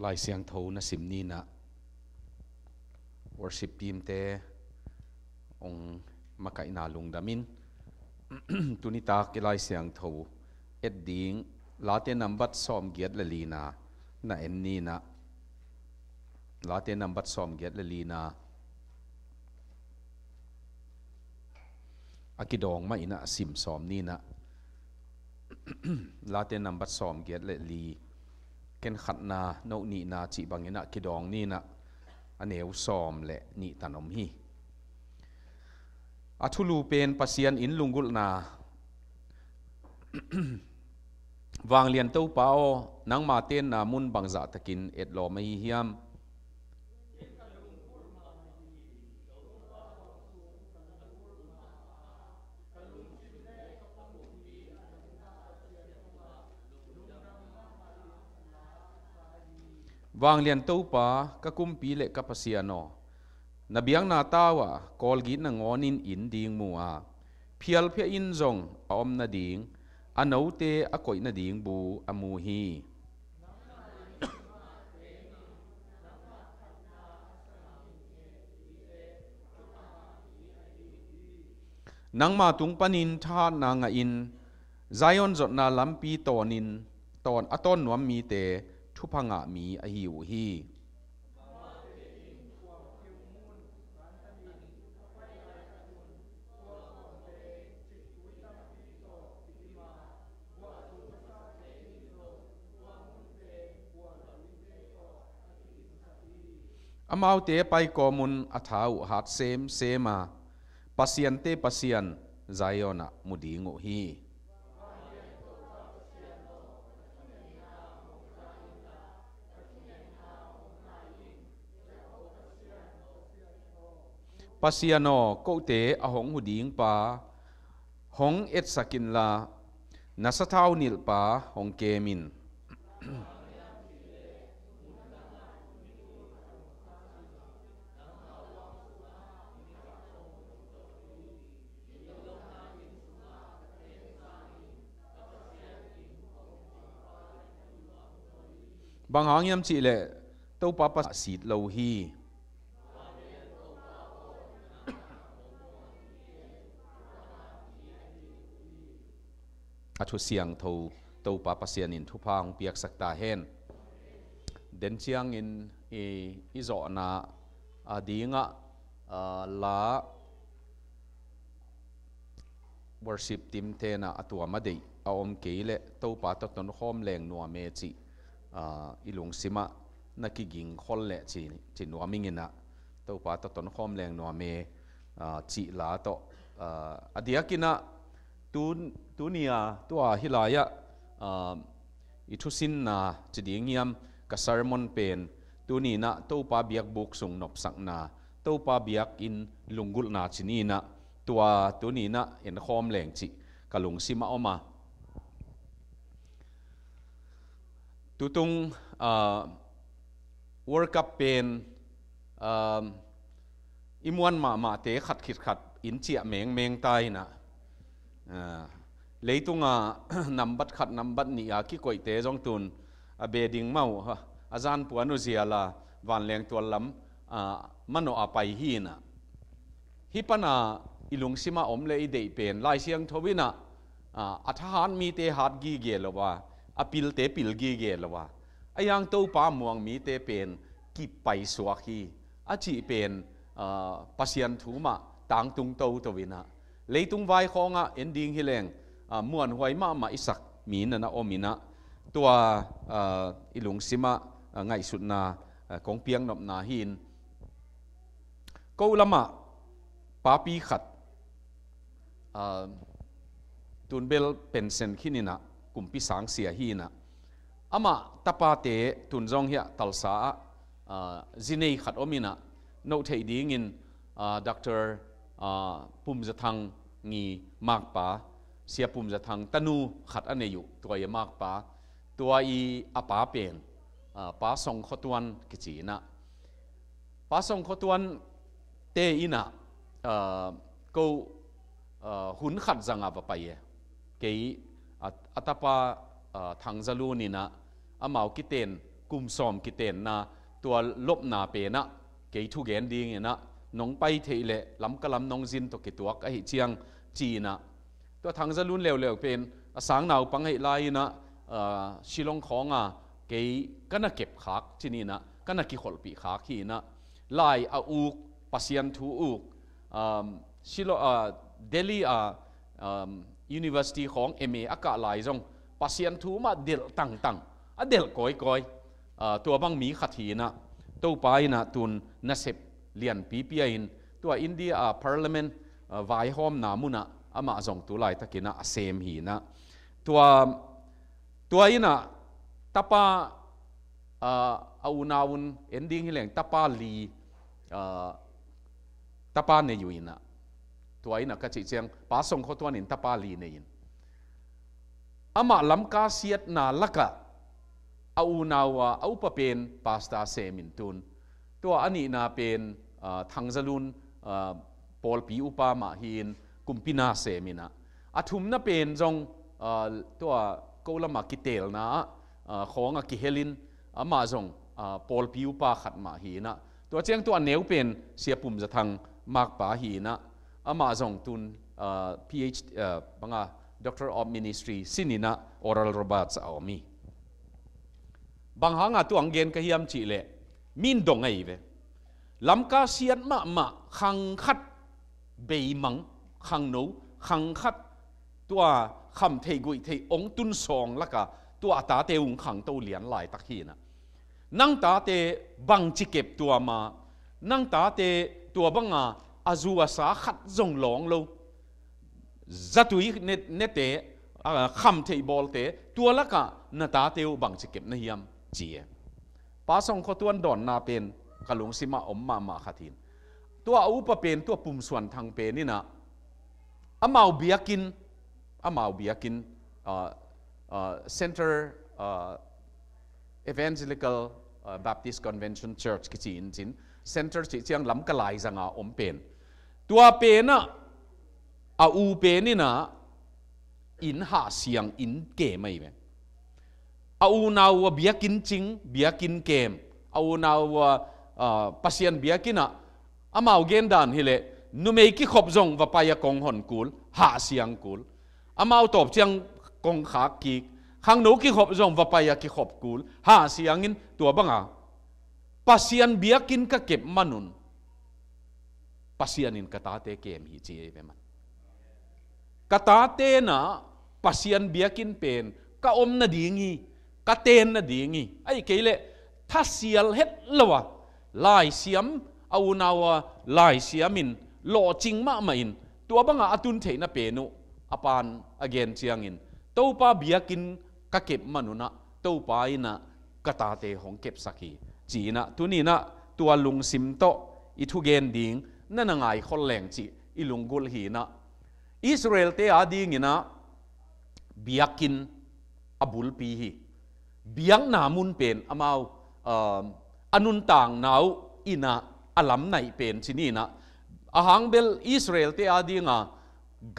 lai siang tho na simni na worship team te ong makai na lungdamin tunita ki lai siang tho et ding late number som giat lalina na enni na late number som giat lalina akidong ma ina sim som ni na late number som giat lali ken khatna no ni na chi bangina kidong ni na aneu som le ni tanom hi athulu pen pasian in lungul na wang lian to pao nang ma ten na mun bangza takin et lo mai hiam wang lian to pa ka kumpi le ka pasiano nabiang na tawa kolgi na ngonin in ding mua phial phia in zong om na ding anote akoi na ding bu amu hi nang ma tung panin tha na nga in zion zot na lampi tonin ton aton nuam mi te thupanga mi a hiu hi amau te pai komun athau hat sem sema pasian te pasian zayona mudingu hi pasiano ko te ahong huding pa hong et sakin la nasathau nil pa hong kemin bang hangyam chi le to pa pa sit lo hi athu siang tho to pa pasian in thu phang piak sakta hen den chiang in i zo na adinga la worship team te na atua ma dei aom keile to pa to ton khom leng nuam me chi ilung sima nakiging khol le chi nuaming ina to pa to ton khom leng nuam me chi la to adiakina tunia tua hilaya ithusin na chidingiam ka sermon pen tunina to pa biak buk sung nop sak na to pa biak in lungul na chinina tua tunina en khom leng chi kalung sima oma tutung world cup pen imuan ma te khat khit khat in chia meng tai na leitunga nambat khat nambat ni a ki koi te jong tun a beding mau ha azan puanu ziala van leng tual lam mano apai hi na hipana ilung sima om le idei pen lai siang thobina athahan mi te hat gi ge lowa apil te pil gi ge lowa ayang to pa muang mi te pen ki pai suak hi achi pen pasian thuma tang tung to wina leitung vai khonga ending hileng muan huai ma isak mi na omina tua ilung sima ngai sutna kong piang nop na hin ko lama papi khat tunbel pension khinina kumpi sang sia hi na ama tapate tunjong hia talsa zinei khat omina no thei ding in dr pumjathang ngi makpa sia pumjathang tanu khat aneyu toya makpa tua i apa pen pa song khotuan kichina pa song khotuan te ina ko hun khat zanga pa paye ke atapa thangzalu nina amau kiten กุมซ้อมกิเตนนะตัวลบนาเปนะเกยทุเกนดิ้งนะน้องไปเทเลลำกะลำน้องจินตัวกิตัวไอเชียงจีนะตัวทางจะลุ้นเร็วๆเป็นสางหนาวปังให้ไล่นะชิลองของเกยก็น่าเก็บขากที่นี่นะก็น่ากิขลปีขากที่นะไล่อาอุกปัสยันทูอุกชิโลเดลีUniversity ของ MA อากาศหลายจงปัสยันทูมาเดลต่างๆเดลก้อยตัวบางมีขัดหีนะตัวไปนะตุนนัสเซบเลียนปีเปียอินตัวอินเดียParliament ไวหอมนามุนะมาจงตัวไล่ตะกินะเซมหีนะตัวอินะตาปาเอานาวุนเอนดิ้งให้แหล่งตาปาลีตาปาเนยุอินะตัวอินะก็จะเจียงป้าส่งเขาตัวนินตาปาลีเนยินมาลำกาเสียดนาลักะเอานาวเอาปะเป็นปาสตาเซมินตุนตัวอันนี้นาเป็นทางจลุนปอลปีอุปามาหินกุมพินาเซมินะทุมน่าเป็นจงตัวโกลมากิเตลนะของกิเฮลินมาจงปอลปีอุปาขัดมาหินะตัวเจียงตัวเนวเป็นเสียปุ่มจะทางมากป่าหินะมาจงตุนPhD บังDoctor of Ministry สินินะ Oral Roberts เอามีบางหางตัวอังเกนก็เฮียมจีเลมินดงไงเวลำกาเซียนมาขังคัดเบยมังขังโนขังคัดตัวคำเทกุยเทองตุนสองละกะตัวตาเตอุงขังตัวเหรียญลายตะขีนะนั่งตาเตบังจิเก็บตัวมานั่งตาเตตัวบังอาจูอาสาขัดจงหลงโลจัตุยเนเตคำเทบอลเตตัวละกะนาตาเตวบังจิเก็บนเฮียมจีป้าส่งเขาตัวดอนนาเป็นกะลุงสิมามาขัดินตัวอุปเป็นตัวปุ่มส่วนทางเป็นนี่นะมาเอาเบียกินCenter Evangelical Baptist Convention Church กิจินจิน Center จิเจียงลำกะลายจังเป็นตัวเป็นนะอูเป็นนี่นะอินหาเสียงอินเกมไม่ไหมอูนาวเบียกินจริงเบียกินเกมอูนาวปัสยันเบียกินมาเอาเกณฑ์ดันฮิเลนุเมกิขบจงว่าไปกองหอนกูลหาเสียงกูลมาเอาตบเชียงกองขากีขังหนูกิขบจงว่าไปกิขบกูลหาเสียงอินตัวบังปัสยันเบียกินก็เก็บมันนุนปัสยันอินกตาเตเกมฮิจีเอมันกตาเตนะปัสยันเบียกินเป็นก็อมนาดีงี้ก็เตนนาดีงี้ไอ้เกลเลถ้าเสียลเฮ็ดละวะลายเสียมเอานาวลายเสียมินหล่อจริงมากมาอินตัวบังอาตุนเทนะเปนุอปานอเกนเชียงอินตัวป้าเบียกินก็เก็บมนุนะตัวป้าอินะกตาเตของเก็บสักทีจีนะตัวนี้นะตัวลุงซิมโตอิทุเกนดิงนั่นไงคนแหลงจีอิลุงกุลหีนะอิสราเอลเตอาดีงินะเบียกินอบุลปีฮีเบียงนามุนเป็นอมาอนุนต่างนาวอินะอลัมในเป็นที่นี่นะอาหางเบลอิสราเอลเตอาดีงา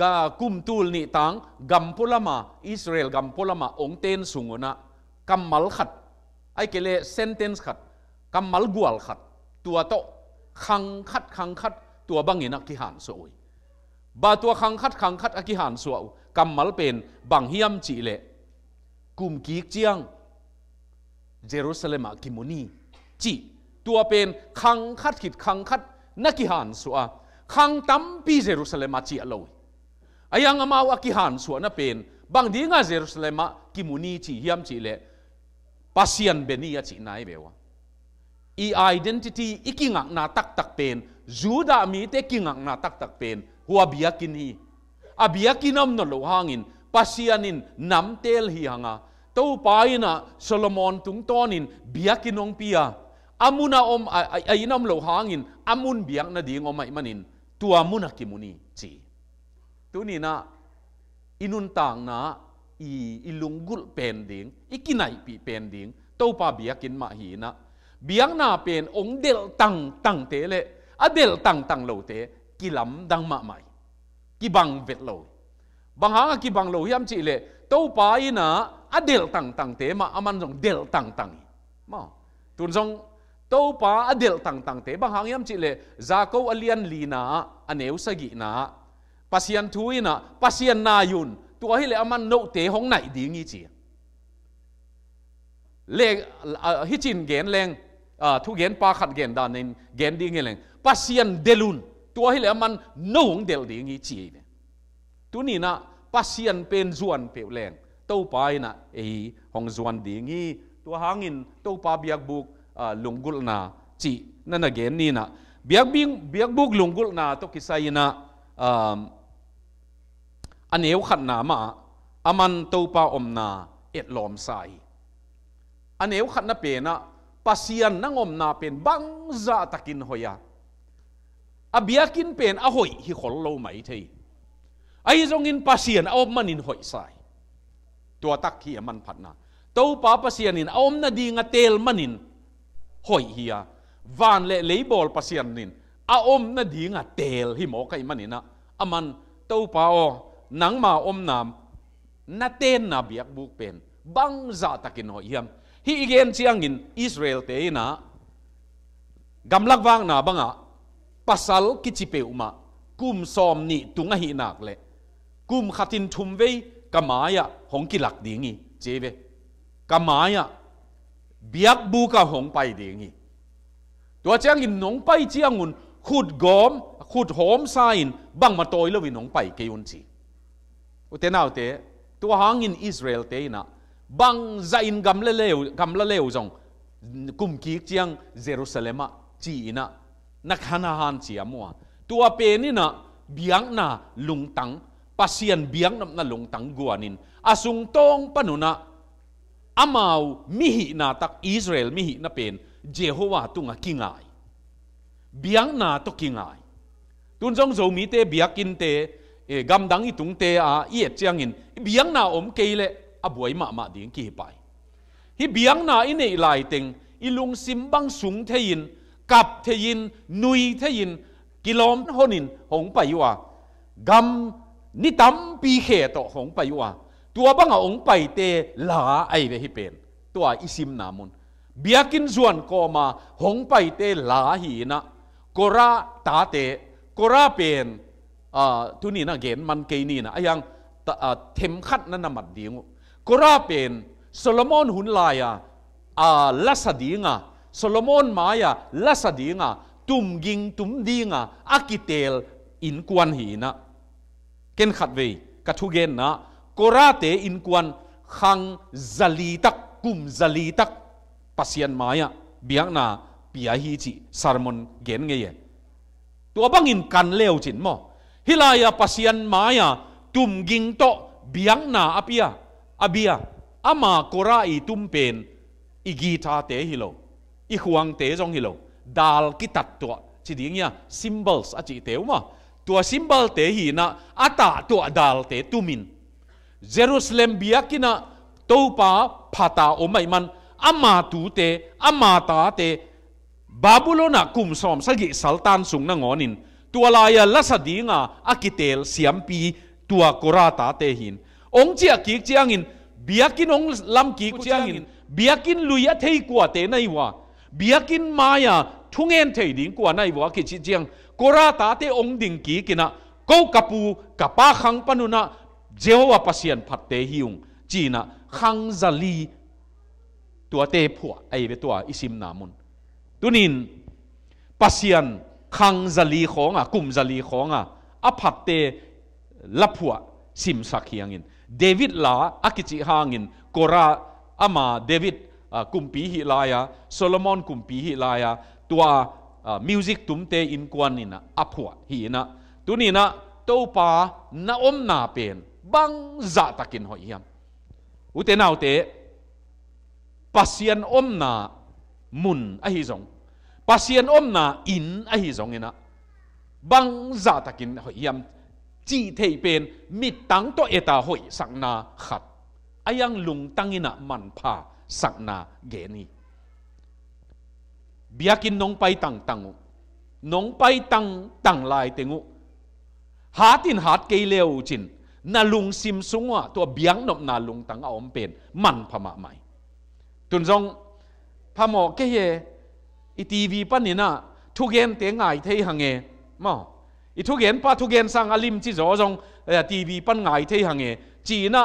กากุมตูลนี่ต่างกัมพุลมาอิสราเอลกัมพุลมาองเตนสุงนะกัมมัลขัดไอเกเลเซนเทนส์ขัดกัมมัลกวลขัดตัวโตขังขัดตัวบังอินะกิหันสวยบาตัวขังคัดอกิหันสวกำมัลเป็นบังเฮียมจีเลกุมกีกเจียงเยรูซาเล็มกิมุนีจีตัวเป็นขังคัดนักกิหันสวขังตั้มปีเยรูซาเล็มจีอโลยอายังมาอกิหันสวน่ะเป็นบางดีงาเยรูซาเล็มกิมุนีจีเฮียมจีเลปัสยันเบนียจีนายเบวะอีไอเดนติตี้อีกิงักนาตักเป็นจูดามีเตกิงักนาตักเป็นหัวเบียกินฮีอาเบียกินน้ำนรกหางินปัสยานินน้ำเตลฮีหางาตัวไปนะโซโลมอนตุงตอนินเบียกินองปียอามุนาไอ้น้ำโลหางินอามุนเบียกนาดีงอไม่มันินตัวมุนักิมุนีจีตัวนี้นะอินุนต่างนะอีลุงกุลเป็นดิ่งอีกินไหนปีเป็นดิ่งตัวป้าเบียกินมาหีนะเบียงนาเป็นองเดลตังเตเลอเดลตังโลเตกิลำดังมาใหม่กิบังเวทโลบางหางกิบังโลยามจีเลตัวไปนะอเดลตังเตมาอามันจงเดลตัง mà tuần trong tàu pa adel tang te bang hang yam chi le za ko alian lina aneu sagi na pasian thuina pasian na yun tua hi le aman no te hong nai ding i chi le hi chin gen leng thu gen pa khat gen dan nin gen ding leng pasian delun tua hi le aman no hong del ding i chi tu ni na pasian pen zuan pe leng tàu pa ina e hong zuan ding i tua hangin tàu pa biak buk lunggul na chi nana gen ni na biak buk lunggul na to kisai na aneu khat na ma aman tàu pa om na et lom sai aneu khat na pe na pasian nang om na pen bang za takin hoya abiakin pen a hoi hi khol lo mai thei ai zong in pasian a om manin hoi sai tua tak hi man phat na tàu pa pasian in om na di nga tel manin hoi hiya van le leibol pasian nin a om na di nga tel hi mo kai manina aman tàu pa o nang ma om nam na ten na biak buk pen bang za takin hoi hiam hi igen chiang in Israel te na gamlak wang na banga pasal kichipe uma kum som ni tunga hi nak le kum khatin thum vei kamaya hong kilak dingi cheve kamaya biak bu ka hong pai dingi tua chiang in nong pai chiangun khut gom khut hom sain bang ma toy lo wi nong pai ke un chi ute naw te tua hang in Israel te na bang za in gam la leu jong kum ki chiang Jerusalem chi na nakhana han chi amwa tua pe ni na biang na lungtang pasian biang na lungtang guanin asung tong panuna amau mihi na tak Israel mihi na pen Jehovah tunga kingai biang na to kingai tun jong zo mi te biakin te gam dang itung te a ye chiangin biang na om keile abuai ma ding ki pai hi biang na inei lai teng ilung simbang sung thein kap thein nui thein kilom honin hong paiwa gam ni tam pi khe to hong paiwa tua banga ong pai te la ai ve hi pen tua isim namun biakin zuan ko ma hong pai te la hi na kora ta te kora pen tu ni na gen man ke ni na ayang them khat na namat ding kora pen Solomon hun laya lasadinga Solomon maya lasadinga tum ging tum dinga akitel in kwan hi na ken khat ve ka thu gen na kora te in kwan khang zali tak kum zali tak pasian maya biang na pia hi chi sermon gen nge ye tua bangin kan leo chin mo hilaya pasian maya tum ging to biang na apia abia ama kora i tum pen igi tha te hilo i huang te jong hilo dal ki tat to chi ding ya symbols a chi teu ma tua symbol te hi na ata to dal te tumin Jerusalem biakina topa phata omai man ama tu te ama ta te Babylona kum som sagi sultan sung na ngonin tua laya lasadinga akitel siampi tua korata te hin ong chia ki chiangin biakin ong lam ki chiangin biakin luya thei kwa te nai wa biakin maya thungen thei ding kwa nai wa ki chi chiang korata te ong ding ki kina ko kapu kapa khang panuna Jehovah pasian phat te hiung china khang zali tua te phua ai ve tua isim namun tunin pasian khang zali khonga kum zali khonga a phat te laphua sim sakhiangin David la akichi hangin kora ama David kumpi hi laya Solomon kumpi hi laya tua music tumte in kwanina aphua hi na tunina topa na om na pen bang za takin hoyam utenau te pasian om na mun a hi zong pasian om na in a hi zong ina bang za takin hoyam chi thei pen mit tang to eta hoi sakna khat ayang lung tangina man pha sakna geni biakin nong pai tang nong pai tang lai tengu hatin hat ke leo chin na lung sim sungwa to biang nop na lung tang a om pen man phama mai tun jong พะหมอเกเฮอีทีวีปันนี่นะทุกเย็นเตงไงเทหังเงมออีทุกเย็นป้าทุกเย็นสังอลิมจิโจจงทีวีปันไงเทหังเงจีน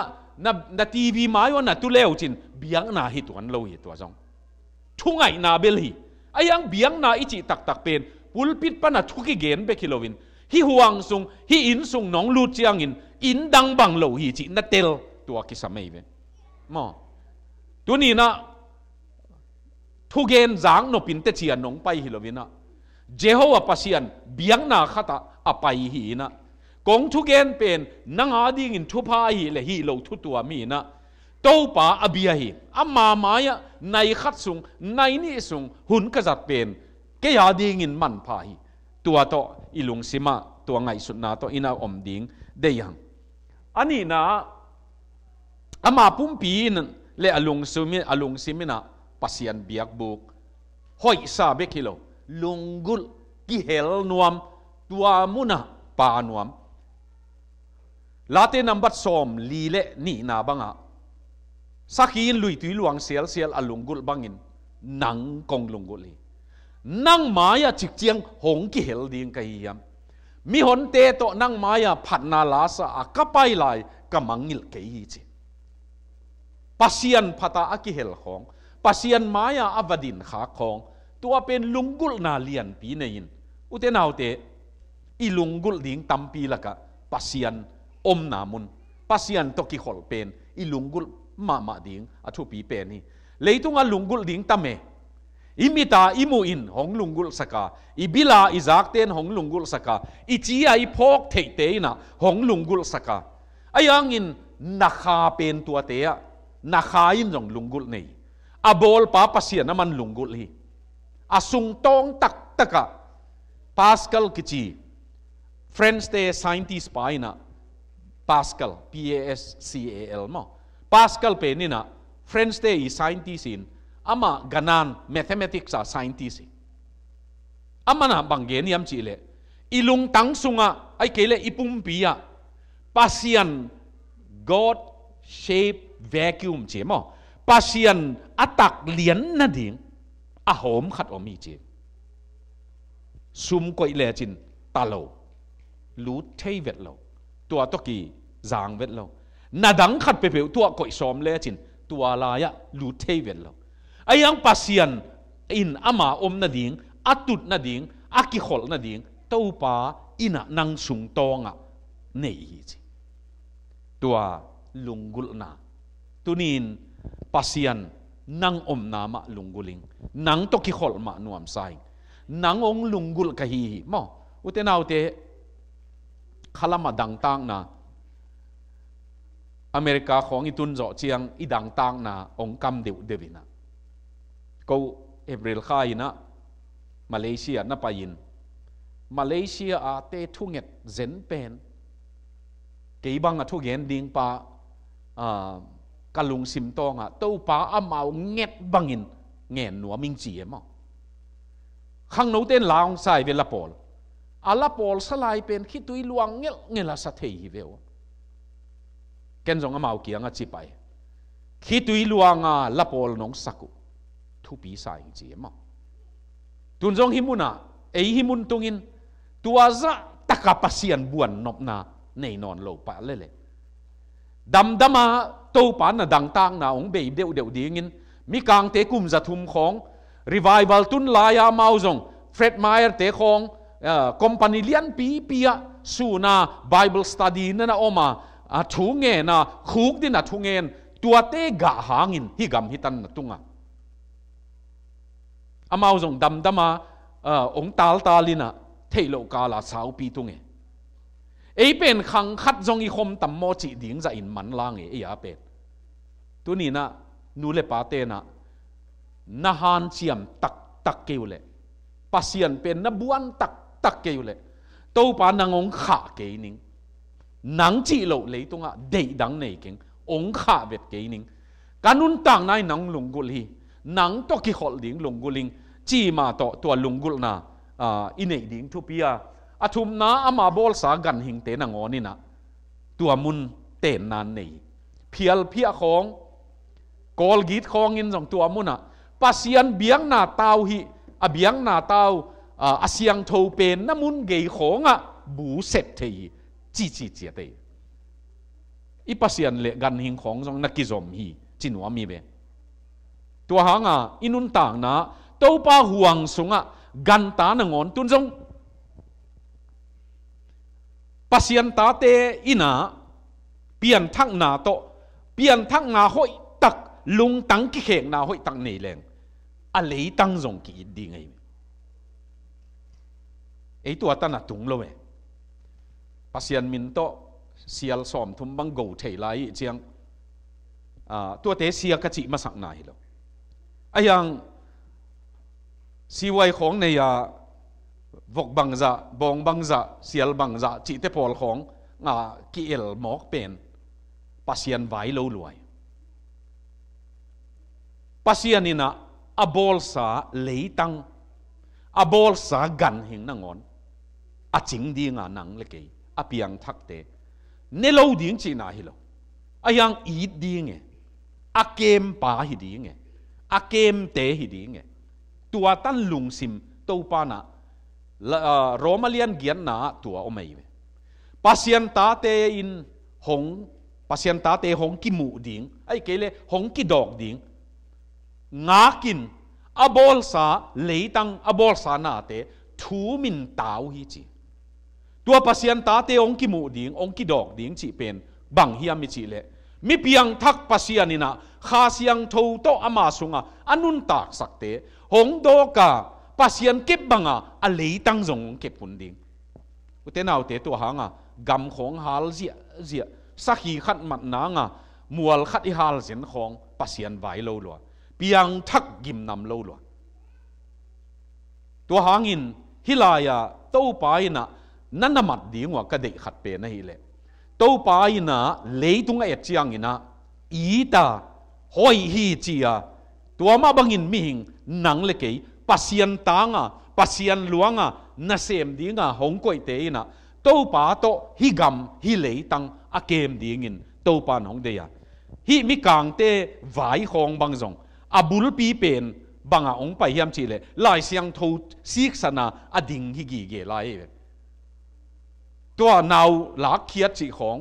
ะทีวีหมายว่านะตุเลวจินเบียงนาฮิตวันโลฮิตตัวจงทุกไงนาเบลฮีไอ้ยังเบียงนาอิจิตักเป็นปุลปิดปันนะทุกเย็นเบคิโลวินฮิห่วงซุงฮิอินซุงน้องลูจียงอินดังบังโลฮิจินัเตลตัวกิสามัยเวมอตัวนี้นะทุกเย็นจางนปินเตเชียนน้องไปฮิโลวินะเจโฮวาปัสยันเบียงนาขัตอไปฮีนะกงทุกเย็นเป็นนังอาดิงินทุพาฮีเลฮีโลทุตัวมีนะโตป่าอเบียฮีอามาไม้ในขัดซุงในนี่ซุงหุ่นกษัตริย์เป็นเกียดิงินมันพาฮีตัวโตอิลุงซิมาตัวไงสุดนาโตอินาอมดิงเดียงอันนี้นะอามาปุ่มปีนเลอลุงซิมินะปัสยันเบียกบุกหอยซาเบกิโลลุงกุลกิเฮลนวมตัวมุนะปานวมลาเตนัมบัดซอมลีเลนี่นาบังอะสักยินลุยตุยหลวงเสียอลุงกุลบังอินนังกงลุงกุลีนังมายาจิกเจียงหงกิเฮลดิงกะยามมีหนเตโตนังมายาผัดนาลาสะกะไปลายกะมังงิลเกยจิปัสยันพัตาอกิเฮลของปัสยันมายาอวดินขาของตัวเป็นลุงกุลนาเลียนปีเนินอุเทนเอาเตอีลุงกุลดิงตัมปีละกะปัสยันอมนามุนปัสยันตกิขอลเป็นอีลุงกุลมาดิงอทุปีเป็นนี่เลยตุงอลุงกุลดิงตัมเมอิมิตาอิมูอินหงลุงกุลสกาอิบิลาอิจากเตนหงลุงกุลสกาอิจีไอพอกเทเตนะหงลุงกุลสกาไอยังอินนักขาเป็นตัวเตะนักขาอินจงลุงกุลนี่อาบอลป้าปัสยันน้ำมันลุงกุลฮีอาสุงตองตักตะกะพาสคัลกิจีเฟรนส์เตไซน์ติสปายนะพาสคัล PASCAL มั้งพาสคัลเป็นนี่นะเฟรนส์เตอีไซน์ติสินอามากันันแมทเมติกส์ไซน์ติสิอามานะบังเกนี่ยมจีเลอีลุงตังสุงะไอเกเลอีปุ่มปีอะปัสยัน God shape vacuum เจมั้งปัสยันอัตักเลียนนั่นเองอาหอมขัดอมีเจซุมกอยเลจินตาโลลูเทเวตโลตัวตกีจางเวตโลนาดังขัดเปเปวตัวกอยซอมเลจินตัวลายะลูเทเวตโลไอยังปัสยันอินอามาอมนาดิงอัตุดนาดิงอากิขอลนาดิงเต้าป้าอินะนังสุงตองะเนยจิตัวลุงกุลนาตุนินปัสยันนังอมนามะลุงกุลิงนังตกิขอลมานวมไซนังองลุงกุลกะฮีมออุเตนาวเตขลามาดังตังนะอเมริกาของอิตุนจ่อเจียงอีดังตังนะองกำเดวเดวินะก็เอเบริลข้ายินะมาเลเซียนับไปยินมาเลเซียอาเตทุงเงตเซนเป็นเกี่ยบังอะทุกเย็นดิ่งปากะลุงซิมตองอะตู้ป้าอามาเงียบบังอินเงียนหนัวมิงจีเอมั้งข้างโน้นเต้นลาวใส่เวลาปอลอาลาปอลสลายเป็นคิดตุยลวงเงี้ยละสัตย์ฮิเวลเกณฑ์จงอามาเกี่ยงอะจีไปคิดตุยลวงอะลาปอลน้องสักุทุปีใส่จีเอมั้งตุนจงหิมุนะหิมุนตุงินตัวจะตะกับปัสยันบวนนบนาในนอนโลปะเลยดำมาตัวปานน่ะดังตังน่ะองเบย์เดียวดีงินมีกางเตกุมจะทุมของรีไววัลตุนลายาเมาจงเฟร็ดไมร์เตของคอมพานีเลียนปีสูน่ะไบเบิลสตัดดี้นั่นน่ะออกมาทุ่งเงินน่ะคุกดินน่ะทุ่งเงินตัวเตกะหางินฮิกำฮิตันน่ะตุงอ่ะอาเมาจงดำมาองตาลลิน่ะเทโลกาลาสาวปีตุงเงเป็นขังคัดจงอีคมตัมโมจิดิ่งจะอินมันล่างอาเป็นตัวนี้นะนูเลปาเตนะนาฮันเชียมตักเกวเลปัสยันเป็นนบวนตักเกวเลตัวปานางองขาเกนิงนังจีโลเลยตรงอ่ะเดดังในเก่งองขาเวทเกนิงการนุนต่างนายนังลุงกุลีนังตอกิขอลดิ่งลุงกุลิงจีมาต่อตัวลุงกุลนาอินเอดิ่งทุปียอาทุมนาอามาบอลสากันหิงเตนังอนี่นะตัวมุนเตนนานนี่เพียลเพียของกอลกีดของอินสองตัวมุนอ่ะ pasian biang na tao hi biang na tao asiang thâu pen na mun gei khonga bu set thei chi te i pasian le gan hing khong jong nakizom hi chinwa mi be tua hanga inun tang na topa huang sunga gan ta na ngon tun jong pasian ta te ina pian thak na to pian thak nga hoi tak lung tang ki khek na hoi tak nei leng a lei tang jong ki di ngai ei tua ta na tung lo we pasian min to sial som thum bang go thei lai chiang tua te sia ka chi ma sak na hi lo ayang siwai khong nei vok bang za bong bang za sial bang za chi te pol khong nga ki el mok pen pasian vai lo luai pasian ina abol sa leitang abol sa gan hing na ngon a ching di nga nang le ke a piang thak te ne lo ding chi na hi lo ayang i ding e a kem pa hi ding e a kem te hi ding e tua tan lung sim to pa na romalian gian na tua o mai pasian ta te in hong pasian ta te hong ki mu ding ai ke le hong ki dog ding nga kin abol sa leitang abol sa na te thu min tao hi chi tua pasian ta te ong ki mu ding ong ki dog ding chi pen bang hiam mi chi le mi piang thak pasian ina kha siang tho to ama sunga anun tak sakte hong do ka pasian kep banga a leitang jong kep pun ding ute naw te to hanga gam khong hal zia sakhi khat mat na nga mual khat I hal zen khong pasian vai lo lo piang thak gim nam lo lo to hangin hilaya to pa ina nanamat dingwa ka dei khat pe na hi le to pa ina leitunga et chiang ina ita hoi hi chia tua ma bangin mi hing nang le ke pasian tanga pasian luanga na sem dinga hong koi te ina to pa to hi gam hi leitang a kem dingin to pan hong de ya hi mi kang te vai khong bang jong abul pi pen banga ong pai hiam chi le lai siang tho sik sana ading hi gi ge laiตัวนาวหลักเขียดจีของ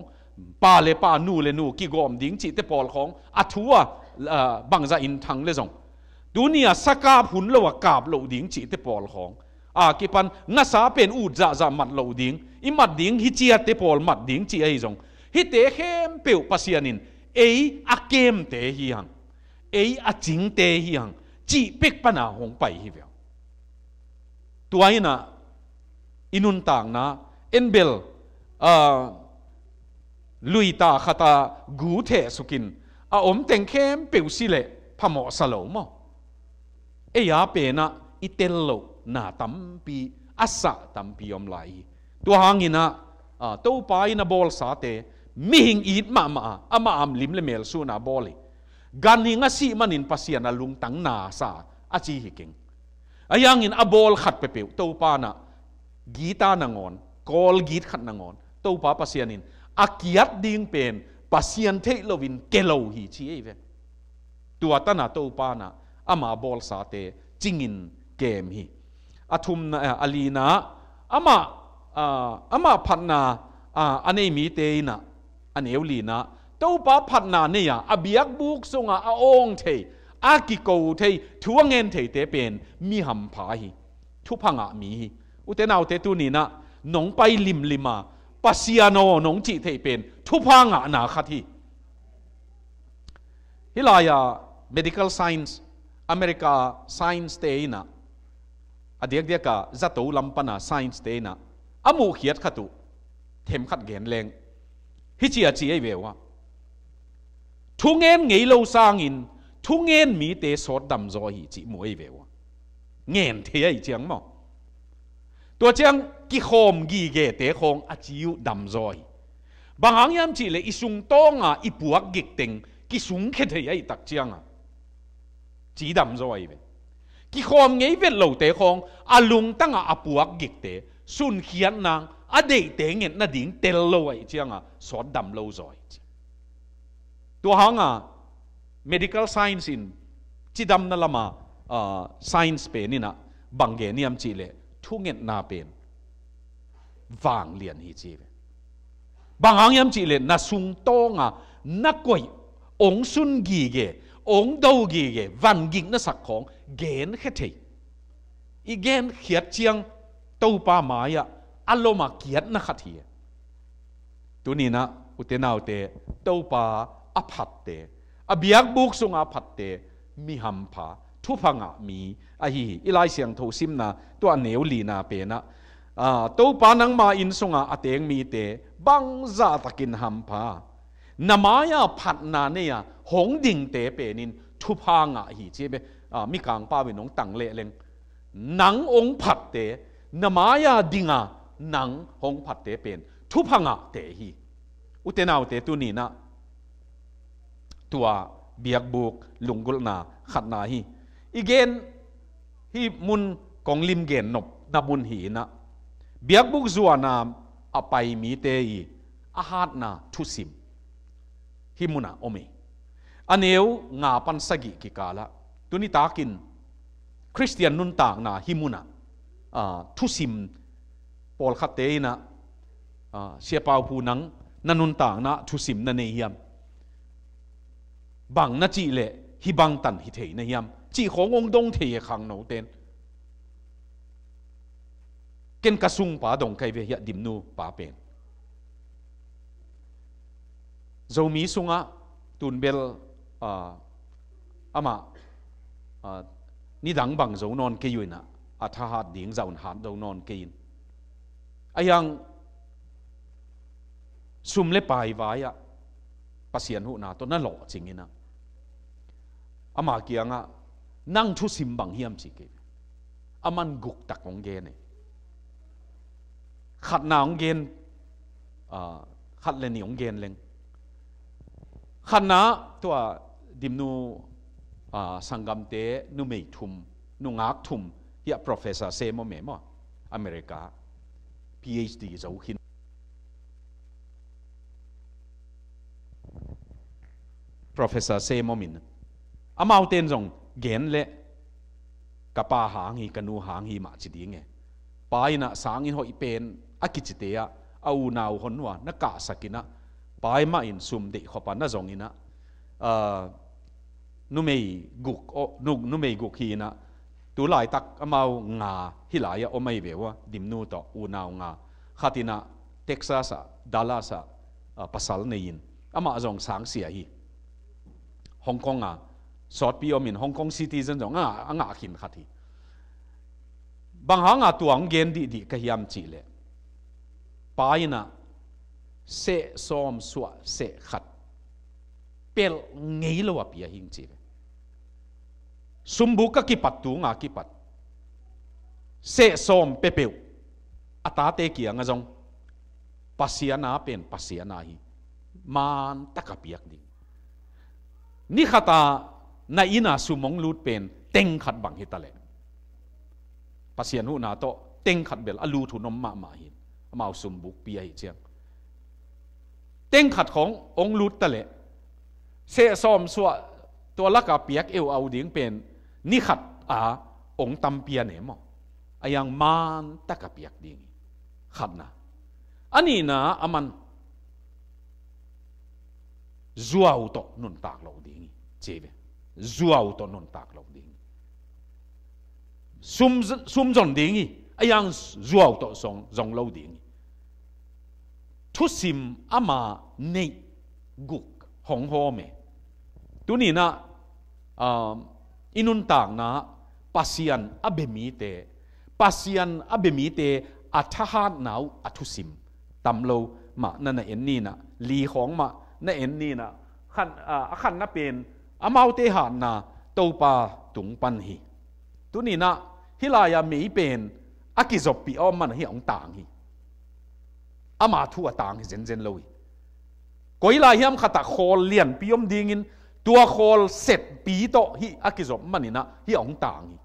ป้าเลป้านูเลนูกี่กอมดิ้งจีเตปอลของอัทัวบังจะอินทังเลจงดูเนี่ยสกาพุนเลวกาบเหลาดิ้งจีเตปอลของกี่ปันงัสาเป็นอูดจะมัดเหลาดิ้งอิมัดดิ้งฮิจีเตปอลมัดดิ้งจีไอจงฮิเตเข้มเปียวปัสยานินอาเกมเตฮีหังอาจิงเตฮีหังจีเป็กปนาหงไปฮิเวลตัวนี้นะอินุนต่างนะเอ็นเบลลุยตาขตากูเทสุกินอมเต็งเข้มเปียวสิเลพมอสโลมอยาเป็นนะอิเตลโลนาตัมปีอัสสะตัมปีอมไหลตัวหางินะตัวไปนะบอลสาเตมิหิงอีดมาอามลิมเลเมลสูนาบอลกันหิงาสีมันอินปัสยานะลุงตังนาซาอาจีฮิกิงยังอินอบอลขัดเปียวตัวปานะกีตานางอนกอลกีดขัดนางอนตัวป้าปัสยานินอากิยัดดิ้งเป็นปัสยันเทโลวินเกโลฮีชีเอเวตัวตันตัวป้านะอามาบอลสาเตจิงินเกมฮีอาทุมนะอาลีนะอามาพันนาอันนี้มีเตยนะอันเอวลีนะตัวป้าพันนาเนี่ยอาเบียกบุกส่งอาองเทอากิโกเททัวเงินเทเตเป็นมีหำผาฮีทุพังอามีฮีอุเทนเอาเตตุนีนะหนงไปลิมมาปัสยาโนหนงจิเทเป็นทุพังอานาคทีฮิลายา medical science อเมริกา science เตยนะอเดียกกะจัตุลัมปนา science เตยนะอามูเขียดขัตุเทมขัดเกนแรงฮิจิอาจีไอเววะทุเงินไงโลซางินทุเงินมีเตสอดดำจอหิจิมวยเววะเงินเทียเจียงมั้งตัวเจียงกิโคมกีเกเตคงอาจิวดำจอยบางครั้งยามจีเลยอิสุงตองอีปวกกิกเต็งกิสุงแค่เทียตักเจียงจีดำจอยเวกิโคมไงเวทเหล่าเตคงอาลุงตั้งอาปวกกิกเตสุนเขียนนางอเดเตงเงินนาดิ่งเตลโลไอเจียงสอดดำโลจอยตัวหางmedical science in จีดำนั่นละมา science pen ni na bangge niam chi le thu nget na pen vàng liền hi chi bang yam chi le na sung to nga na koi ong sun gi ge ong đâu gi ge van ging na sak khong gen khe thei i gen khiat chiang to pa ma ya aloma kiat na khat hi tu ni na utenau te to pa aphat te abiak buk sunga phat te mi ham pha thu phanga mi a hi ilai siang tho sim na to neu li na pe na to pa nang ma in sunga ateng mi te bang za takin ham pha namaya phat na ne ya hong ding te pe nin thu phanga hi che be mi kang pa we nong tang le leng nang ong phat te namaya dinga nang hong phat te pen thu phanga te hi utenau te tu ni na tua biak buk lungul na khat na hi igen hi mun kong lim gen nop na mun hi na biak buk zuana apai mi te i a hat na thu sim hi muna ome aneu nga pan sagi ki kala tuni takin Christian nun tak na hi muna thu sim pol khat te na sia pau pu nang nanun tak na thu sim na nei hiam bang na chi le hi bang tan hi thei na hiam chi khong ong dong thei khang no ten ken ka sung pa dong kai ve ya dim nu pa pen zomi sunga tun bel ama ni dang bang zo non ke yuina atha hat ding zaun han zo non ke in ayang sum le pai vaya pasian hu na to na lo chingina ama kianga nang thu sim bang hiam chi ke aman guk tak ong ge ne khat na ong gen khat le ni ong gen leng khat na to dimnu sangam te nu mei thum nu ngak thum hi professor se mo me mo America PhD zo hin professor se mo min amau ten jong gen le kapa hang hi kanu hang hi ma chi ding e paina sang in hoi pen akichite ya au nau honwa na ka sakina pai ma in sum de khopa na jong ina nu mei guk nu mei guk hi na tu lai tak amau nga hi lai ya o mai bewa dimnu to u nau nga khatina Texas Dallas pasal nein ama jong sang sia hi Hong Kong sort pi omin Hong Kong citizen jong anga khin khati bang hanga tuang gen di ka hiam chi le paina se som swa se khat pel ngei lo apia hing chi sumbu ka ki pat tu nga ki pat se som pepeu ata te ki anga jong pasiana pen pasiana hi man takapiak di ni khata na ina sumong lut pen teng khat bang hitale pasian hu na to teng khat bel alu thu nom ma hin amau sumbuk pi ai chiang teng khat khong ong lut tale se som swa to laka piak eu au ding pen ni khat ong tam pia ne mo ayang man takapiak ding khat na ani na aman zuaw to nun tak lo ding cheve zuaw to nun tak lo ding sum zon ding ayang zuaw to zong lo ding thu sim ama nei guk hong ho me tu ni na inun tak na pasian abemi te athahat nau athusim tamlo ma na en ni na li hong ma na en ni na khan na pen amau te han na to pa tung pan hi tu ni na hilaya mi pen akizop pi om man hi ong tang hi ama thu atang hi zen loi koila hiam khata khol lian piom dingin tua khol set pi to hi akizop manina hi ong tang hi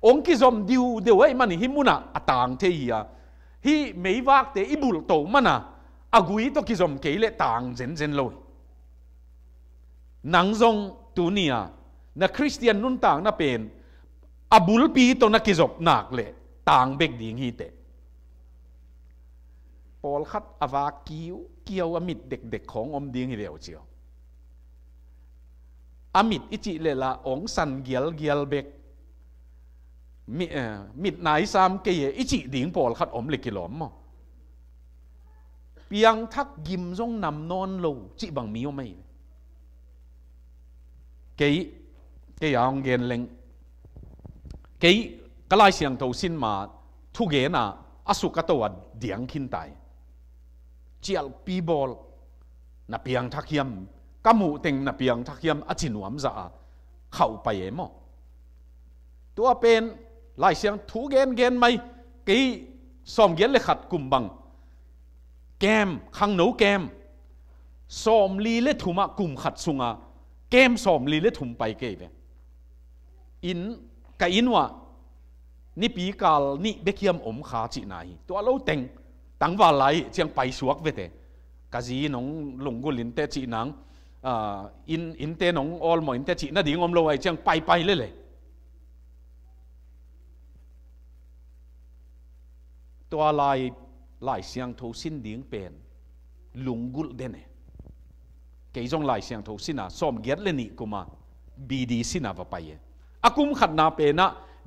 ong kizom diu ai mani hi muna atang the hi meiwak te ibul to mana agui to kizom keile tang zen loi nang zong tunia na Christian nun tang na pen อาบุลปีตัวนักกิจบหนักเลยต่างเบกดิ่งฮีเตปอลคัดอาวากิวเกี่ยวอมิดเด็กๆของอมดิ่งฮีเดียวเชียวอมิดอิจิเลละองสันเกียลเบกมิดไหนซ้ำเกยอิจิดิ่งปอลคัดอมเล็กกิโลมเปียงทักยิมจงนำนอนโลจิบังมีอไม่เกยองเกนเล็งเกยกลายเสียงโตสินมาทุกเกน่ะอสุกตัวเดียงขินไตเจียลปีบอลนับเปียงทักยมกมูเต็งนับเปียงทักยมอจินวมจะเข้าไปเอ็มตัวเป็นลายเสียงทุกเกนไม่เกยสอมเกนเลยขัดกุมบังแกมขังหนูแกมสอมลีเลถุมะกุมขัดสุงาแกมสอมลีเลถุมไปเกยอินกับอินว่านี่ปีกาลนี่เบกยมอมขาจีไหนตัวเราเต็งตั้งว่าไหลเชียงไปสวกเวเตกะจีน้องหลงกุลินเตจีนังอินเตน้องออลหมออินเตจีน่าดีงอมโลไอเชียงไปเลยตัวลายเสียงโทสินดิ้งเป็นลุงกุลเดนเกี่ยงลายเสียงโทสินะสมเกียรติเลนิกุมาบีดีสินะว่าไปอากุมขัดนาเป็นนะ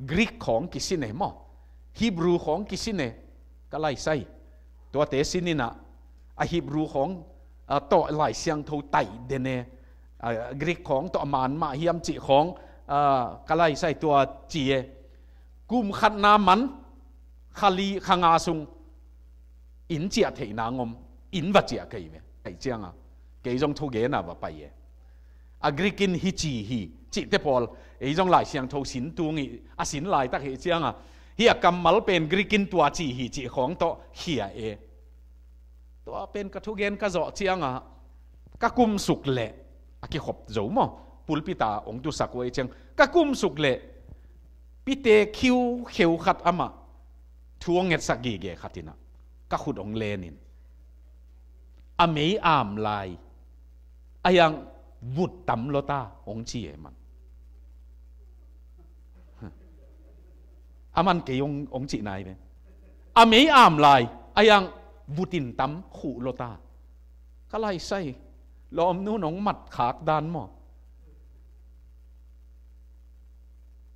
กรีกของกิสิเนมอฮีบรูของกิสิเนก็ไล่ใส่ตัวเตสินินะฮีบรูของตัวลายเสียงโทไตเดนกรีกของตัวมานมาเฮียมจิของก็ไล่ใส่ตัวจีกุมขัดนามันขาลีขางาซุงอินเจียเทนางอมอินวัจเจียเกยเวไอเจียงเกยจงทุเกน่ะว่าไปกรีกินฮิจีฮีจิเตพอลไอจงหลายเสียงโทสินตัวงี้สินหลายตักเฮเจียงเฮียกำมัลเป็นกรีกินตัวจีฮีจีของโตเฮียตัวเป็นกระทุเกนกระโจเจียงกะกุมสุกเละกิขบโจมอปุลปิตาองตุสักไว้เจียงกะกุมสุกเละปิเตคิวเขียวขัดอามาทวงเงสักกี่เกขัดตินะก็ขุดองเลนินอเมย์อามลายอายังวุดตำโลตาองจีเอมันอามันเกยองจีนายเป็นอเมย์อามลายอายังวุดินตำขู่โลตาก็ไล่ใส่ล้อมนู้นองมัดขากดานหม้อ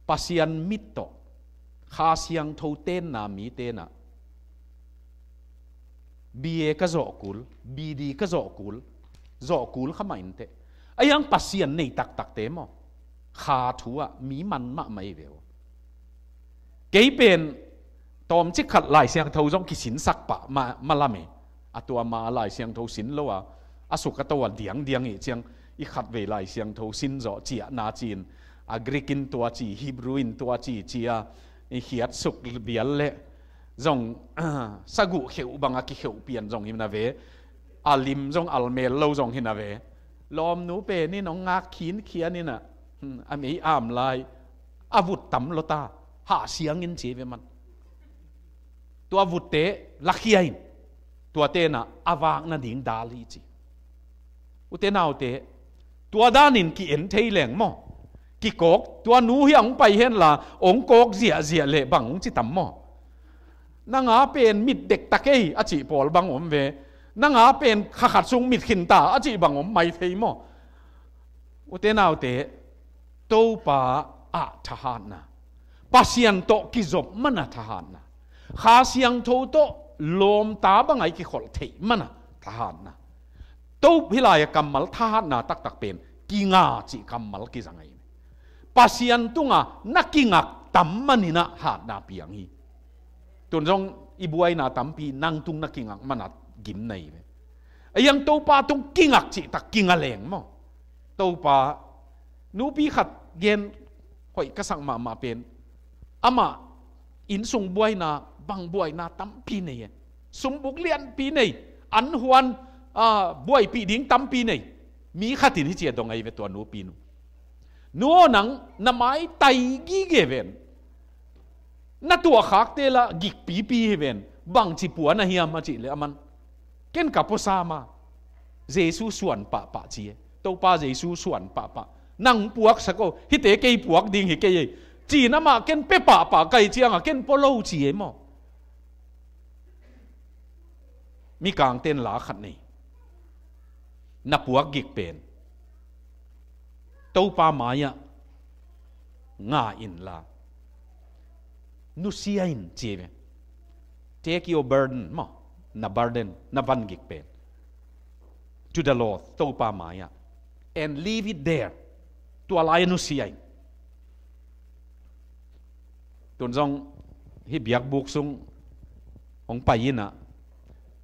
ปัสยันมิตโตคาเสียงโทเต้นนามีเต้นบีเอก็จ่อกุลบีดีก็จ่อกุลขมาอินเตไอ้ยังปัสยันในตักเต็มขาถัวมีมันมะไม่เดียวเกี่ยเป็นตอมจิขัดลายเสียงโทจงกิสินสักปะมาละเมอตัวมาลายเสียงโทสินแล้วอสุกตัวเดียงอีเจียงอีขัดเวลายเสียงโทสินจ่อเจียนาจีนกรีกินตัวจีฮิบรูอินตัวจีเจียเขียดสุกเบียลเละจงสกุเขียวบางกิเขียวเปลี่ยนจงหิมนาเวอาลิมจงอัลเมลโลจงหินาเวลอมนูเปนี่น้องงาขีนเขียนี่น่ะอเมย์อามลายอาวุธตำโลตาหาเสียงเงินเจเวมันตัวอาวุธเตะลักเขียนตัวเตน่ะอาวางนั่นดิ่งดาลีจีอุเตนาวเตะตัวด้านินกีเอ็นเทยแหลงมั่งกิโกกตัวนู้เฮียงไปเห็นละองโกกเสียเละบังองจิตำมอนางอาเป็นมิดเด็กตะเกยอจิปอลบังอมเวนางอาเป็นขัดซุงมิดขินตาอจิบังอมไม่เทยมออุเตนาวเตโตปาอะทหารนะปัสยันโตกิจบมันทหารนะขาเสียงโตโตลมตาบังไอกิขอลเทมันทหารนะโตพิลายกรรมมัลทหารนะตักเป็นกิงาจิกรรมมัลกิสังไงปัสยันตุงนักกิงักตัมมันนี่นะหาดนาเปียงฮีตุนจงอีบวยนาตัมปีนั่งตุงนักกิงักมันกินในยังโตปาตุงกิงักจิตักกิงะแหลงมั้งโตปานูปีขัดเย็นหอยกระสังมาเป็นอามาอินสุงบวยนาบังบวยนาตัมปีนี่สุงบุกเลียนปีนี่อันหวนบวยปีดิ้งตัมปีนี่มีขัดตินที่เจียดงไอเวตัวนูปีนูนัวหนังน้ำไม้ไตกี้เกเวนนัตัวขากเตละกิกปีเวนบังจิปัวนะเฮียมาจิเลยมันเก่นกับภาษามาเยซูส่วนปะจีตัวป้าเยซูส่วนปะนั่งปวกสักก็ฮิตเตะเกยปวกดิ่งฮิเกย chỉ nằm mà ken pe pa cái chiang à ken polo chỉ em mà mi càng tên lá khát này na puak gig pen tâu pa maya nga in la nu siain chi ve take your burden ma na burden na van gig pen to the Lord tâu pa maya and leave it there to alai nu siain tuần dòng hi biak buộc sung ông payina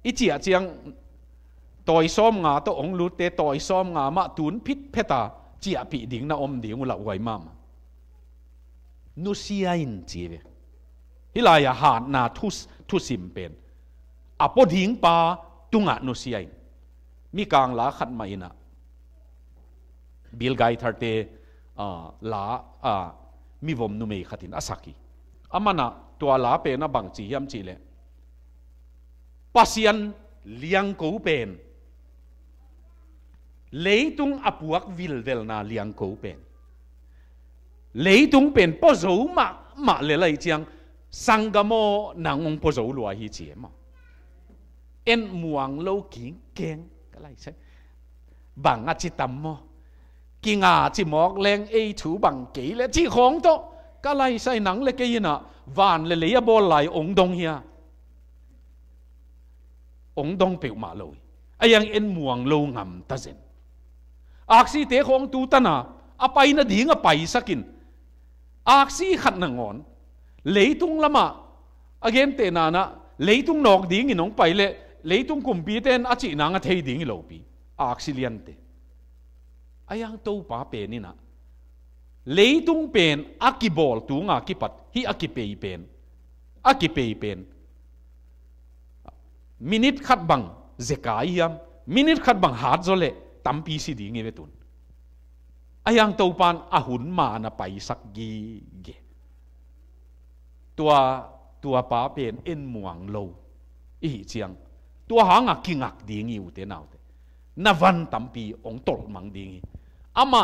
ichia chiang toy som nga to ông lute toy som nga ma tun phit pheta chia pi ding na om ding la wai mam nu siain chi ve hilaya ha na thu sim pen apo ding pa tunga nu siain mi kang la khat mai na bil gai tharte la mi vom nu mei khatin asaki amana tua la pe na bang chi hiam chi le pasian liang ko pen leitung apuak vil vel na liang ko pen leitung pen po zo ma le lai chiang sangamo nangong po zo lua hi chi ma en muang lo king keng ka lai sai bang a chi tam mo kinga chi mok leng e thu bang ke le chi khong to ka lai sai nang le ke ina van le le bol lai ong dong hia ong dong pe ma lo ayang en muang lo ngam ta zen aksi te khong tu ta na apai na ding apai sakin aksi khat na ngon leitung lama again te na na leitung nok ding inong pai le leitung kumpi ten achi na nga thei ding lo pi aksi lian te ayang to pa pe ni na leitung pen akibol tu nga kipat hi akipei pen minute khat bang zekai yam minute khat bang hat zole tampi si ding e betun ayang to pan ahun ma na pai sak gi ge tua pa pen en muang lo i chiang tua hanga kingak ding yu te naw te na van tampi ong tol mang ding ama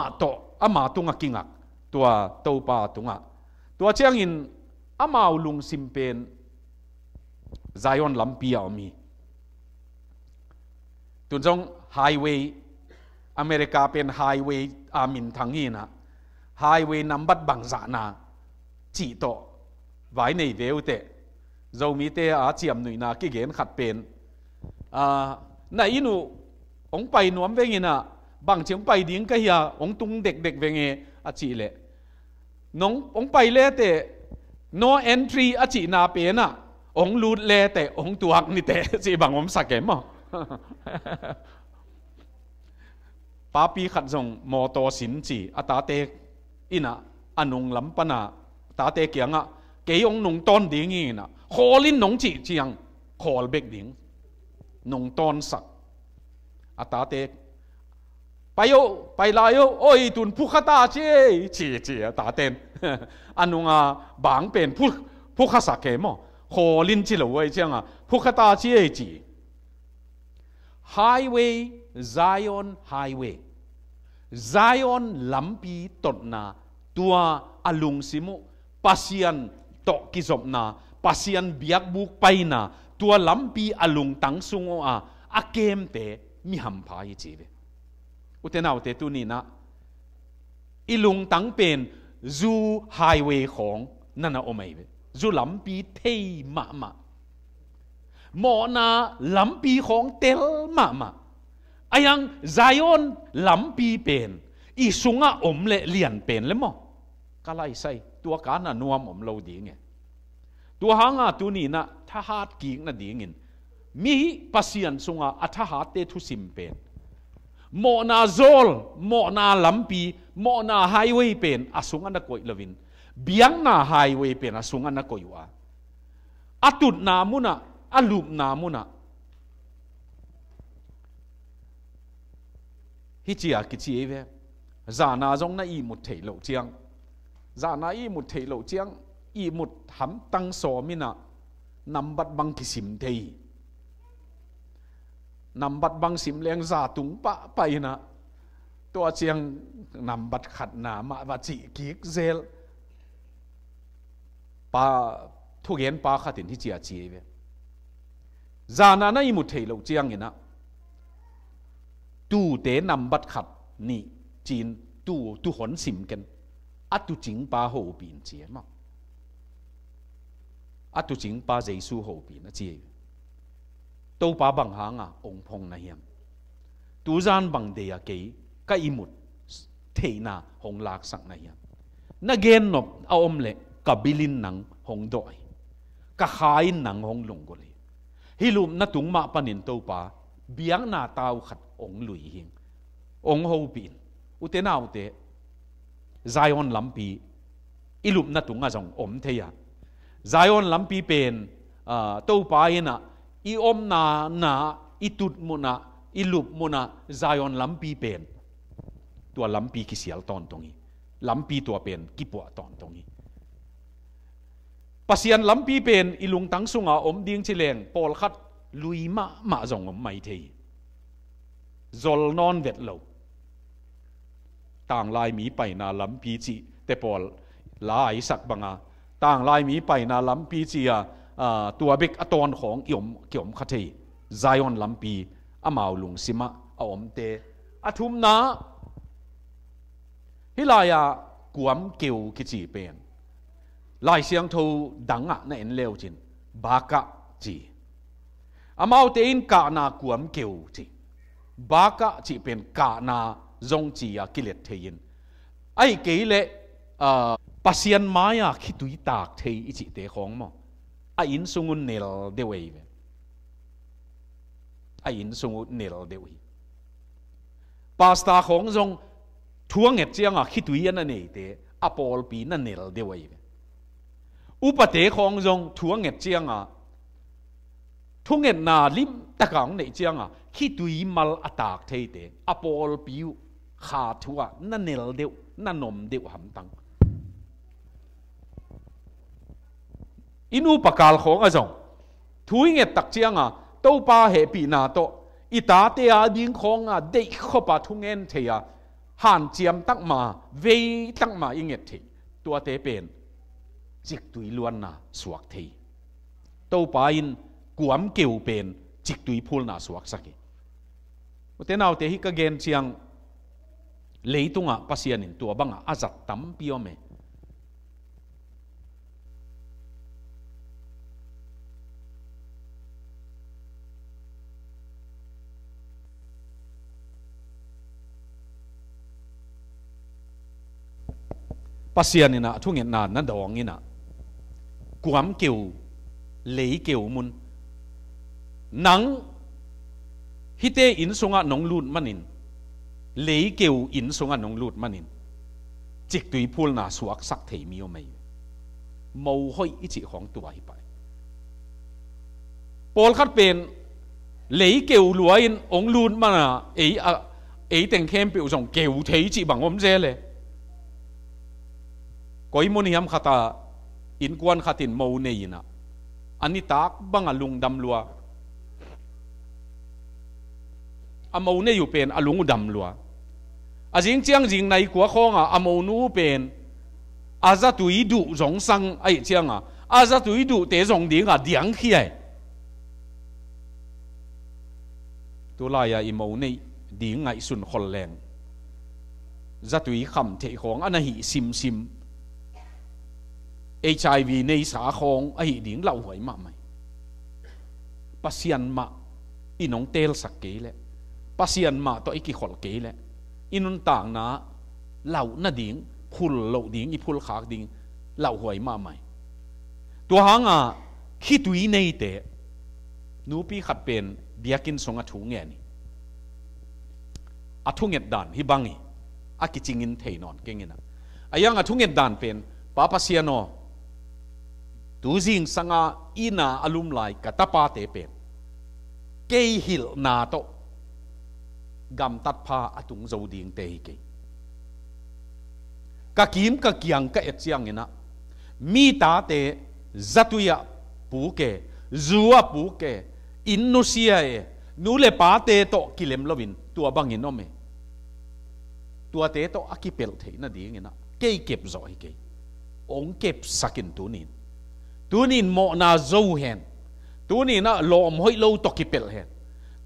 tunga kingak tua to pa tunga tua chiang in ama lung simpen Zion lampi mi tuần trong highway America pen highway amin thangi na highway number bang za na chỉ to vài này vêu te dầu mi te chiam nui na ki gen khat pen na inu ông pai nuam veng na bang chiang pai ding ka ya ông tung dek veng chỉ le nong ông pai le te no entry chỉ na pe na ông lút le te ông tuak ni te chỉ bang om sakem mo papi khat zong moto sin chi atate ina anung lampana tate kianga ke ong nung ton ding ina kholin nong chi chiang khol bek ding nung ton sak atate pai la yo oi tun pukhata che chi ataten anunga bang pen pukhasa ke mo kholin chi lo wai chianga pukhata chi chi highway Zion highway Zion lampi tot na tua alung simu pasian tok kizop na pasian biak buk pai na tua lampi alung tang sungo akem te mi ham pa hi chi ve utenaw te tu ni na ilung tang pen zu highway khong nana omai ve zu lampi thei ma mo na lampi khong tel ma ayang Zion lampi pen isunga omle lian pen le mo kalai sai tua ka na nuam om lo ding e tua hanga tu ni na tha hat ki na ding in mi pasian sunga atha hat te thu sim pen mo na zol mo na lampi mo na highway pen asunga na koi lovin biang na highway pen asunga na koi wa atut na muna alup na muna hi chia ki chi ve za na jong na i mut thei lo chiang za na i mut thei lo chiang i mut ham tang so mina number bang ki sim thei number bang sim leng za tung pa pai na to chiang number khat na ma wa chi ki zel pa thu gen pa khatin hi chia chi ve zana na imu thei lo chiang ina tu te nam bat khat ni chin tu hon sim ken atu ching pa ho pin chi ma atu ching pa jesu ho pin a chi to pa bang hanga ong phong na hiam tu zan bang de ya ke ka imut theina hong lak sak na hiam na gen nop a om le ka bilin nang hong doi ka khain nang hong lung go le hilum na tung ma panin to pa biang na tau khat ong lui hing ong ho pin ute na ute Zion lampi ilum na tunga jong om theya Zion lampi pen to pa ina i om na itut muna ilup muna Zion lampi pen tua lampi ki sial ton tongi lampi tua pen ki po ton tongi pasian lampi pen ilung tang sunga om ding chileng pol khat lui ma jong om mai thei zol non vet lo tang lai mi pai na lampi chi te pol lai sak banga tang lai mi pai na lampi chi tua bek aton khong kiom khathei Zion lampi amau lung sima a om te athum na hilaya kuam keu ki chi pen lai siang tho danga na en leo chin baka chi amau te in ka na kuam keu chi baka chi pen ka na zong chi a kilet thein ai ke le pasian maya khitui tak thei ichi te khong mo a in sungun nel de wei a in sungun nel de wei pasta khong zong thuang et chiang a khitui an nei te apol pi na nel de wei upate khong zong thuang et chiang a thung et na lim takang nei chiang a khitui mal atak thei te apol piu kha thua na nel deu na nom deu ham tang inu pakal khong a zong thui nge tak chiang a to pa he pi na to ita te a ding khong a de kho pa thungen theya han chiam tak ma ve tak ma inget the tua te pen chik tui luan na suak thei to pa in kuam keu pen chik tui phul na suak saki te naw te hi ka gen chiang leitunga pasian in tua banga azat tam piome pasian ina thungen na dong ina kuam keu lei keu mun nang hite in sunga nong lut manin lei keu in sunga nong lut manin chik tui phul na suak sak thei mi o mai mo hoi ichi khong tua hi pai pol khat pen lei keu luain ong lut mana ei teng khem pe jong keu thei chi bang om je le koi mon hiam khata in kwan khatin mo nei na ani tak banga lung dam lua amo ne yu pen alung dam lua ajing chiang jing nai kwa khonga amo nu pen aza tui du zong sang ai chiang a aza tui du te zong ding a diang khiai tu la ya imo nei ding ngai sun khol leng za tui kham the khong ana hi sim HIV nei sa khong ai ding lau hoi ma mai pasian ma inong tel sak ke le pasian ma to iki khol ke le inun tang na lau na ding phul lo ding i phul khak ding lau hoi ma mai to hanga khi tui nei te nu pi khat pen biakin songa thu nge ni athunget dan hi bangi akichingin theinon kengena ayang athunget dan pen pa pasiano tu jing sanga ina alum lai katapa te pen ke hil na to gam tat pha atung zo ding te ke ka kim ka kiang ka et chiang ina mi ta te zatuya pu ke zuwa pu ke innu sia e nu le pa te to kilem lovin tua bangin ome tua te to akipel the na ding ina ke kep zo hi ke ong kep sakin tu nin tu ni mo na zo hen tu ni na lom hoi lo to ki pel hen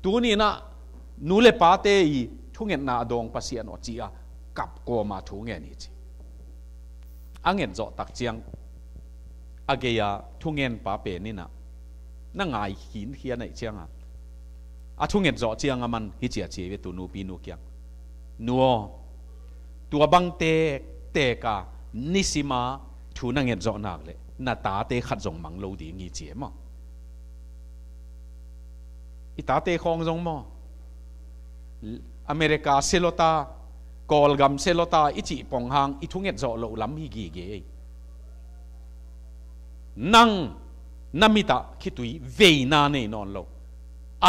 tu ni na nu le pa te i thungen na dong pasian o chi a kap ko ma thu nge ni chi angen zo tak chiang ageya thungen pa pe ni na ngai hin hian nei chiang a thungen zo chiang man hi chia chi ve tu nu pi nu kyang nuo tua bang te ka nisima thu na ngen zo nak le na ta te khat zong mang lo di ngi chi mo i ta te khong zong mo America selota kolgam selota ichi pong hang i thunget zo lo lam hi gi ge nang namita khitui veina nei non lo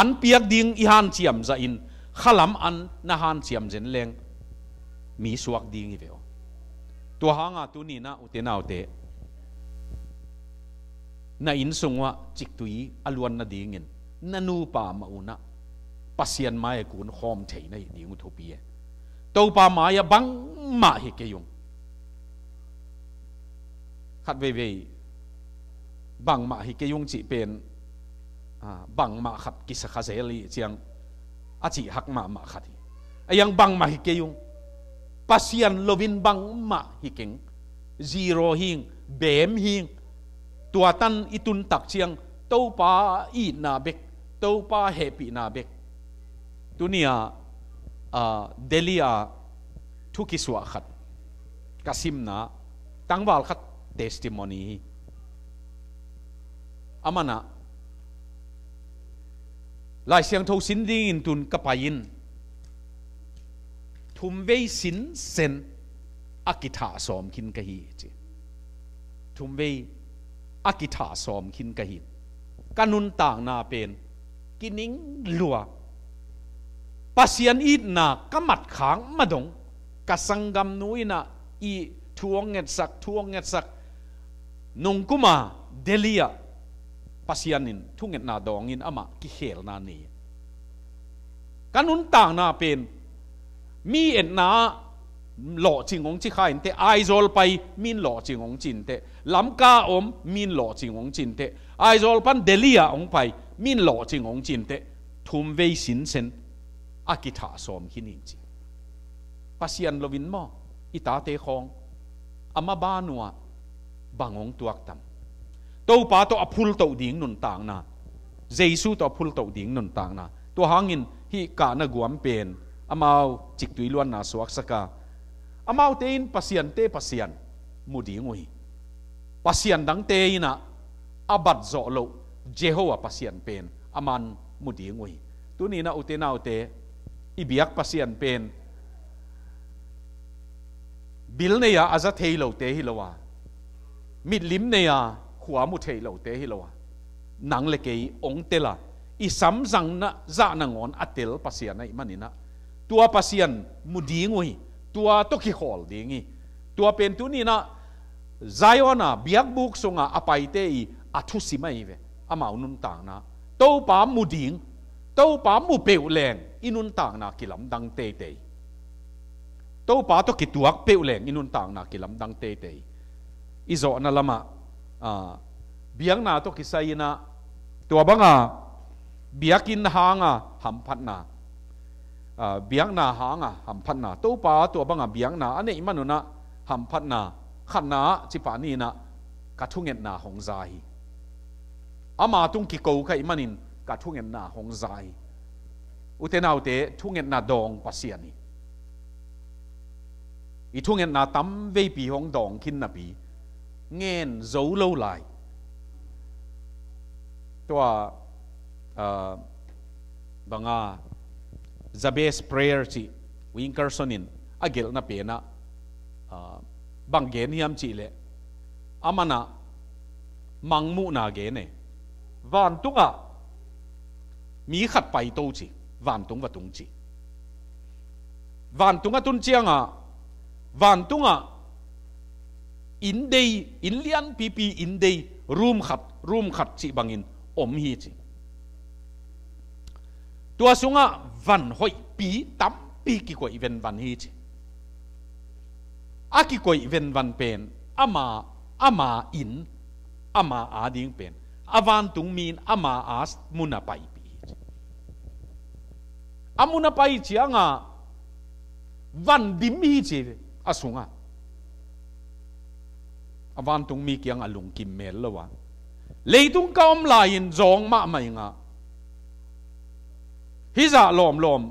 an piak ding i han chiam za in khalam an na han chiam jen leng mi suak ding i veo to hanga tu ni na utenau te na in sungwa chiktui alwan na dingin nanu pa mauna pasian mai kun khom thei nei ding utopia to pa maya bang ma hi ke yung khat ve bang ma hi ke yung chi pen bang ma khat ki sa khazeli chiang a chi hak ma khat ayang bang ma hi ke yung pasian lovin bang ma hi keng zero hing bem hing tua tan itun tak chiang to pa i na bek to pa happy na bek dunia Delia thuki suwa khat kasim na tangwal khat testimony amana lai siang tho sin ding in tun kapayin thum vei sin sen akitha som kin ka hi chi thum vei akitha som kin ka hi kanun tang na pen kining lua pasian it na kamat khang madong kasangam nuina i thuanget sak nung kuma Delia pasianin thunget na dongin ama ki khel na ni kanun tang na pen mi en na lo chingong chi khain te aizol pai min lo chingong chin te lamka om min lo chingong chin te aizol pan Delia ong pai min lo chingong chin te thum vei sin sen akitha som hining chi pasian lovin mo ita te khong ama ba nuwa bangong tuak tam to pa to aphul to ding nun tang na jesu to phul to ding nun tang na to hangin hi ka na guam pen amau chik tui luan na suak saka amau te in pasian mudi ngui pasian dang te ina abat zo lo Jehovah pasian pen aman mudi ngui tu ni na utenau te ibiak pasian pen bil ne ya aza theilo te hilowa mit lim ne ya khwa mu theilo te hilowa nang le kei ong tela i sam sang na za na ngon atel pasian ai manina tua pasian mudingui tua to ki hol dingi tua pen tu ni na zaiona biak buk songa apai te i athu simai ve amau nun tang na to pa muding to pa mu peu leng inun tang na kilam dang te te to pa to ki tuak peu leng inun tang na kilam dang te te izo na lama biang na to ki sai na tua banga biakin hanga hamphat na biang na hanga hamphat na to pa to banga biang na ane manuna hamphat na khanna chipani na kathunget na hongzai ama tung ki ko kai manin ka thungen na hong zai utenau te thungen na dong pasiani i thungen na tam ve pi hong dong kin na pi ngen zo lo lai to banga Jabez prayer chi winkersonin agel na pe na banggen hiam chi le amana mangmu na ge ne van tunga mi khat pai to chi van tung wa tung chi van tunga tun chianga van tunga in day in lian pp in day room khat chi bangin om hi chi tua sunga van hoi pi tam pi ki ko event van hi chi aki ko event van pen ama in ama ading pen avan tung min ama as muna pai pi amuna pai chianga van dim hi chi asunga avan tung mi kyang alung kim mel lawa leitung kaom lain zong ma mai nga hi za lom lom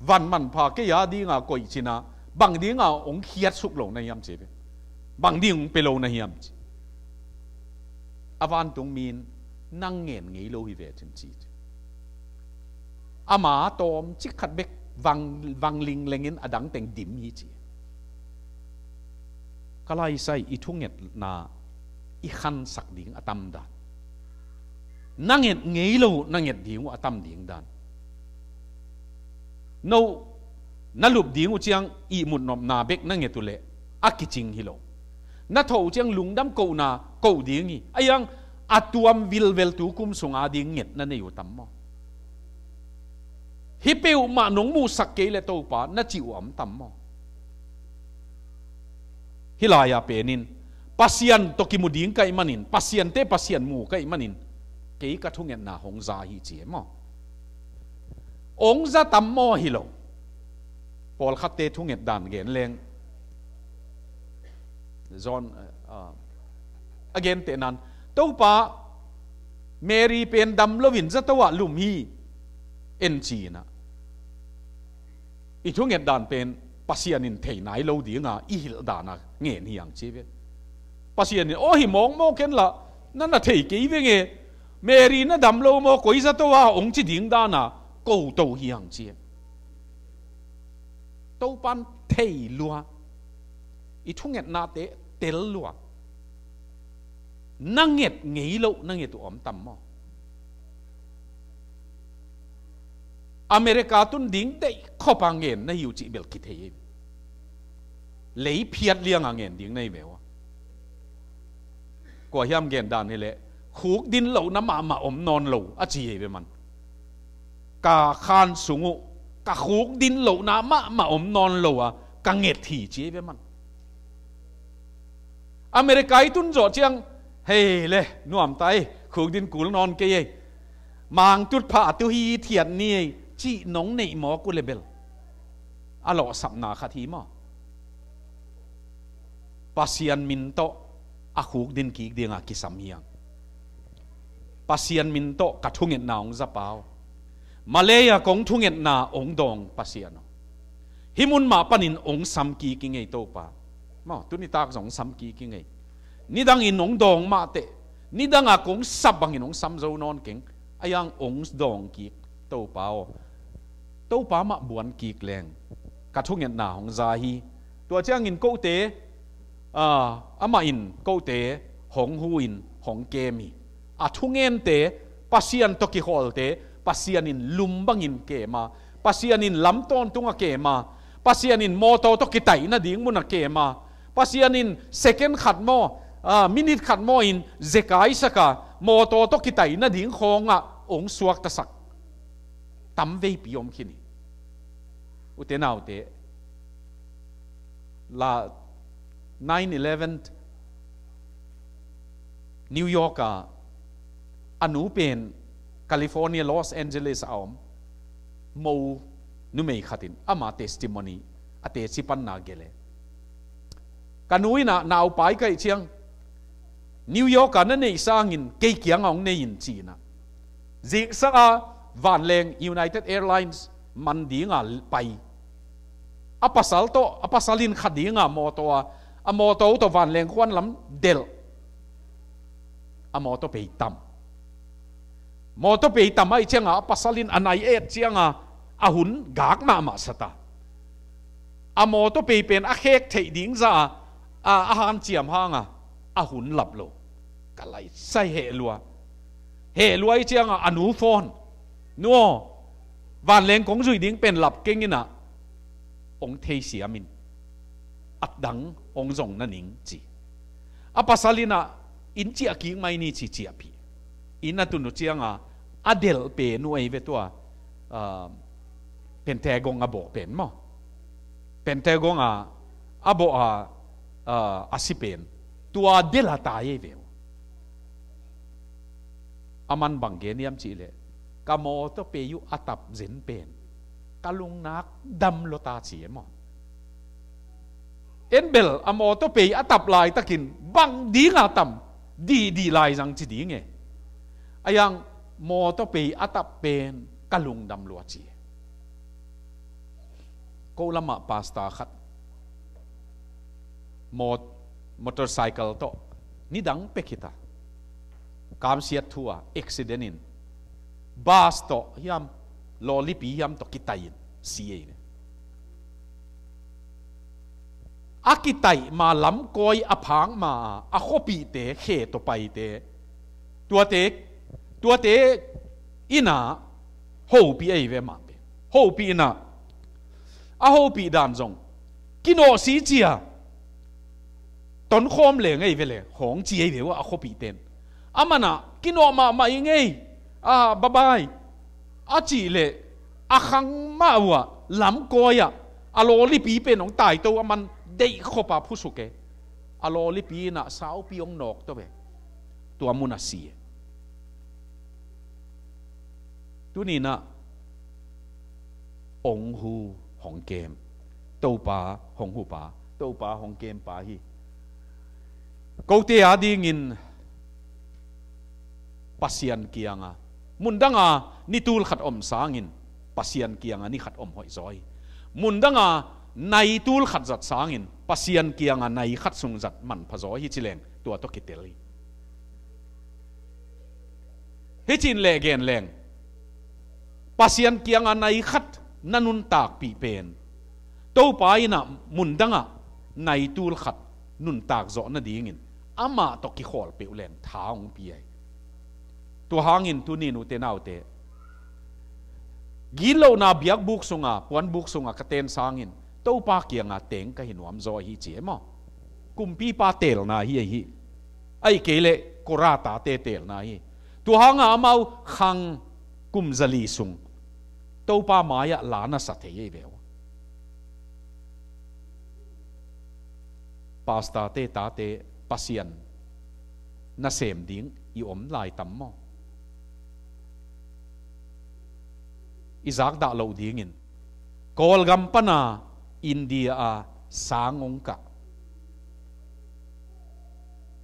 van man pha ke ya di nga koi china bang di nga ong khiat suk lo na yam chi bang ding pe lo na yam chi avan tung min nang ngen ngei lo hi ve chen chi ama tom chi khat bek wang ling lengin adang teng dim hi chi kalai sai i thunget na i khan sak ding atam da nanget ngei lo nanget ding atam ding dan no nalup ding u chiang i mut nom na bek nanget tu le akiching hi lo na tho chiang lungdam ko na ko ding hi ayang atuam vilvel tu kum sunga ding nget na nei utam mo hi peu ma nong mu sak ke le to pa na chi am tam mo hilaya penin pasian toki muding kai manin pasian te pasian mu kai manin ke ka thungen na hong za hi che mo ong za tam mo hi lo pol khat te thunget dan gen leng zon again te nan to pa Mary pen dam lovin za tawa lum hi en chi na i thunget dan pen pasianin thei nai lo di nga i hil dana ngen hiang chi ve pasianin o hi mong mo ken la na na thei ke ve nge Mary na dam lo mo koi za to wa ong chi ding da na ko to hiang chi to pan thei lua i thunget na te tel lua nanget ngei lo nanget tu om tam mo America tun ding te khopa ngen na hiu chi bel ki thei lấy phiat liang ngen ding nei mewa ko hiam gen dan ni le khuk din lo na ma om non lo a chi ve man ka khan sungu ka khuk din lo na ma om non lo a ka nget thi chi ve man America tun zo chiang hey le nuam tai khuk din kul non ke ye mang tut pha tu hi thiat ni chi nong nei mo ku le bel a lo sap na kha thi mo pasian min to a khuk din ki dinga ki sam hiang pasian min to ka thunget na ong zapao malaya kong thunget na ong dong pasiano himun ma panin ong sam ki ki ngei to pa mo tuni tak jong sam ki ki ngei ni dang in ong dong ma te ni dang a kong sabang in ong sam zo non keng ayang ong dong ki to pao to pa ma buan ki kleng ka thunget na ong za hi to chang in ko te ama in ko te hong hu in hong ke mi a thungen te pasian to ki hol te pasian in lumbang in ke ma pasian in lam ton tunga ke ma pasian in moto to ki tai na ding mun ke ma pasian in second khat mo minute khat mo in zekai saka moto to ki tai na ding khonga ong suak ta sak tam ve piom khini ute nau te la 9/11 New York anu pen California Los Angeles aom mo nu mei khatin ama testimony ate chipan na gele kanui na pai kai chiang New York na nei sangin ke kiang ong nei in china zik sa van leng United Airlines man dinga pai apasalin khadinga moto a moto to van leng kwan lam del a moto peitam ai chenga apasalin anai et chianga ahun gak ma sata a moto pe pen a khek thei ding za a han chiam hanga ahun laplo kalai sai he lua ai chianga anu phone no van leng kong zui ding pen lap kengina ong thei siamin at dang ong zong na ning chi apasalina in chi aking mai ni chi api ina tunu chianga adel pe nu ai ve tua Pentagon abo pen mo Pentagon abo asipen tua dela ta ye ve aman bangeniam chi le kamo to pe yu atap zen pen kalung nak dam lota chi mo en bel amo to pe atap lai takin bang di nga tam di lai jang chi di nge ayang mo to pe atap pen kalung dam lo chi ko lama pasta khat motorcycle to ni dang pe kita kam siat thua accident in bus to hiam loli pi hiam to kitain siye ne akitai ma lam koi aphang ma a khopi te khe to pai te tua te ina ho pi ai ve ma pe ho pi na a ho pi dan jong kino si chia ton khom le ngai ve le hong chi ai ve wa a khopi ten amana kino ma ngai bye bye a chi le a khang ma wa lam koya a lo li pi pe nong tai to aman dei khopa phusuke a lo li pi na sao pi ong nok to be tua muna si tu ni na ong hu hong kem to pa hong hu pa to pa hong kem pa hi ko te ading in pasian kianga mundanga ni tul khat om sangin pasian kianga ni khat om hoi zoi mundanga nai tul khat zat sangin pasian kianga nai khat sung zat man phazo hi chileng tua to kiteli hi chin le gen leng pasian kianga nai khat nanun tak pi pen to pai na mundanga nai tul khat nun tak zo na dingin ama to ki khol pe leng thaung pi ai tu hangin tu ni nu te nau te gilo na biak buk sunga puan buk sunga katen sangin to pa kianga teng ka hinuam zo hi che mo kumpi pa tel na hi ai kele korata te tel na hi tu hanga amau khang kum zali sung to pa maya lana sa the ye veo pasta te ta te pasian na sem ding i om lai tam mo izak da lo dingin kol gam pana India a sangong ka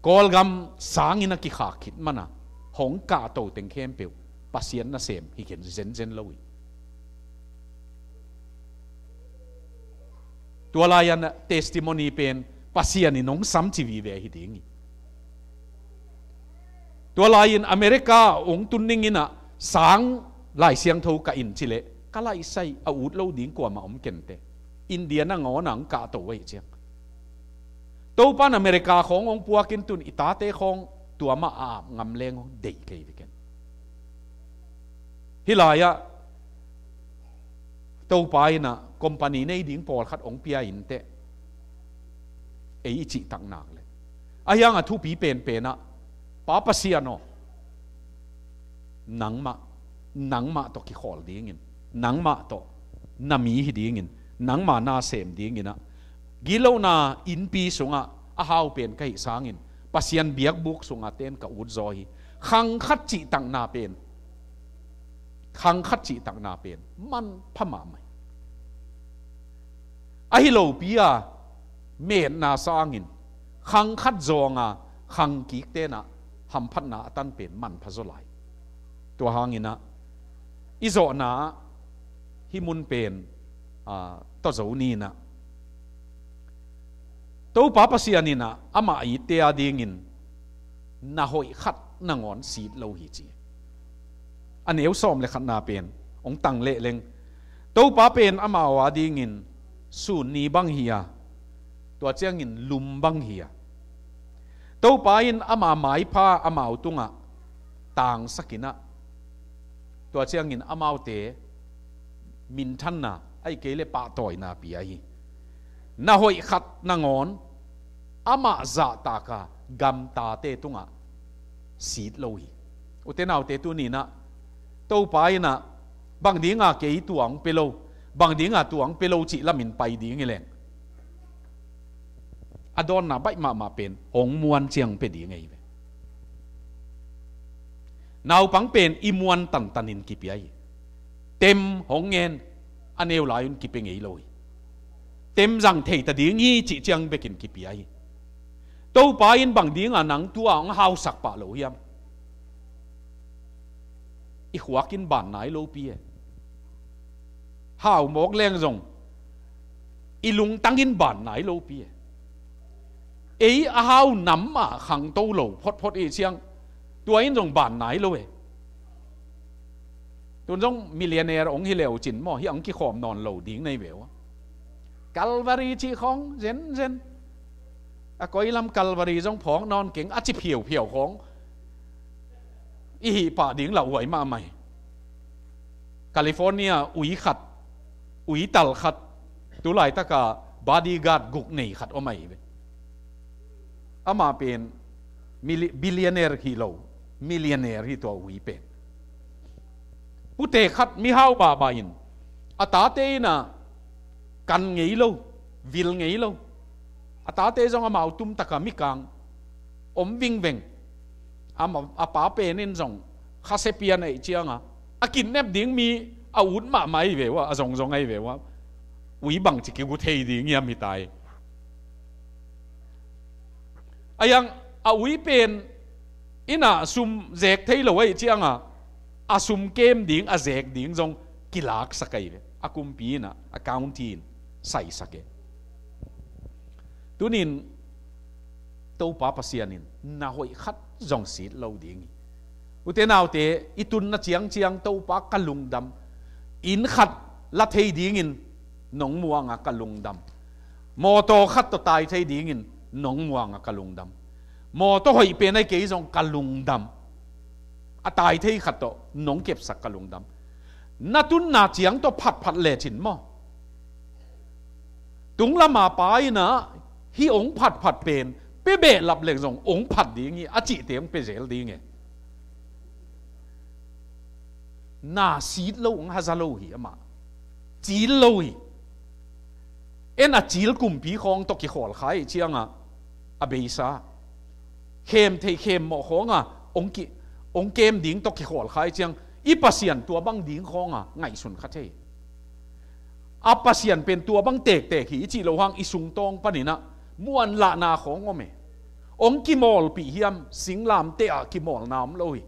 kol gam sangina ki khakit mana hong ka to teng khem pe pasian na sem hi ken zen lowi tua layan testimony pen pasian inong sam chi vi ve hi ding tua layan America ong tunning ina sang lai siang tho ka in chile kalai sai a ut lo ding kwa ma om kente India na ngo nang ka to wei chiang to pan America khong ong puakin tun itate khong tua ma a ngam leng dei ke ken hilaya to pai na company nei ding pol khat ong pia in te ei chi tak nak le ayang a thu pi pen na pa pasiano nang ma to ki khol dingin nang ma to nami hi dingin nang ma na sem dingina gilo na in pi sunga a hau pen kai sangin pasian biak buk sunga ten ka ut zo hi khang khat chi tang na pen man phama mai a hi lo pia men na sangin khang khat zonga khang ki te na ham phat na tan pen man phazolai to hangina izo na himun pen to zo ni na to pa pasianina ama I te adingin na hoi khat na ngon si lo hi chi an eu som le khat na pen ong tang le leng to pa pen ama wa dingin su ni bang hiya to changin lum bang hiya to pa in ama mai pha ama utunga tang sakina to changin amau te min than na ai kele pa toy na pi ai na hoi khat na ngon ama za ta ka gam ta te tunga sit lo hi uten au te tu ni na to pai na bang dinga ke tuang pelo bang dinga tuang pelo chi lamin pai ding ileng adon na bai ma pen ong muan chiang pe ding ei นาวปังเป็นอิมวนตันตันินกิปยัยเต็มหงเงินอันเอวลายุนกิเป็นไงลอยเต็มจังเทตดิ้งยี่จิจังเบกินกิปยัยตัวปายินบังดิ้งอันนังตัวอังหาวสักปะโลยามอีหัวกินบานไหนโลปีหาวหมกแรงจงอีลุงตั้งกินบานไหนโลปีหาวนำมาขังโตโลพดอีเชียงตัวอินจงบานไหนโลตัวจงมิลเลนเนอร์องฮิเลวจินมอฮิอังกิขอมนอนโลดิ้งในเววกัลวารีจีของเซนก็อีลำกัลวารีจงผองนอนเก่งอาจิเพียวของอีป่าดิ้งเหล่าหวยมาใหม่แคลิฟอร์เนียอุยขัดอุยตัลขัดตัวไหลตะกาบอดี้การ์ดกุกหนีขัดเอาใหม่อามาเป็นบิลเลียนเนอร์ฮีโร่มิลเลียนเนอร์ฮีตัวอุยเป็นผู้เตะขัดมีห้าวบาบายินอาตาเตนะกันไงโลวิลไงโลอาตาเตจงอามาตุ้มตะกามิกังอมวิ่งเวงอาป้าเป็นนินจงคาเซเปียนไอเจียงอากินแนบดิ้งมีอาวุธมาไม่เวว่าจงไอเวว่าวิบังจิกิวเทดิ้งยังมีตายอายังอาวิเป็นอิน่าซุมเจกเทโลไอเจียงอาซุมเกมดิ้งอาเจกดิ้งจงกิลักสักไอเวอากุมปีน่ะอาคาวน์ทีนใส่สักเอตัวนินตัวป้าปัสยานินน่าหอยขัดจงสีเหลาดิ้งอุเทนเอาเตอิตุนน่ะเจียงตัวป้ากะลุงดำอินขัดละเทดิ้งินหนองมัวงกะลุงดำมอโตขัดตัวตายเทดิ้งินหนองมัวงกะลุงดำมอโตหอยเป็นไอเกยจงกะลุงดำอาตายเทขัดตัวหนองเก็บสักกะลุงดำนัตุนนาเจียงตัวผัดเลฉินมอตุงละมาไปนะฮีองผัดเป็นเป๊ะหลับเหล็กจงองผัดดีงี้อาจิเตียงเป็นเจลดีงี้น่าสีโลงฮาซาโลหีอะมาจีโลหีจีลกุมปีของตกิขอลขายเชียงเบซ่าเข้มเทเข้มหมอขององเกมดิ้งตกิขอลขายเชียงอีปัสยันตัวบังดิ้งของไงสุนคัดเทปัสยันเป็นตัวบังเตกหีจีโลหังอิสุงตองปนินะมวนละนาของงเมองกิมอลปีเฮียมสิงลามเตะกิมอลนามโลย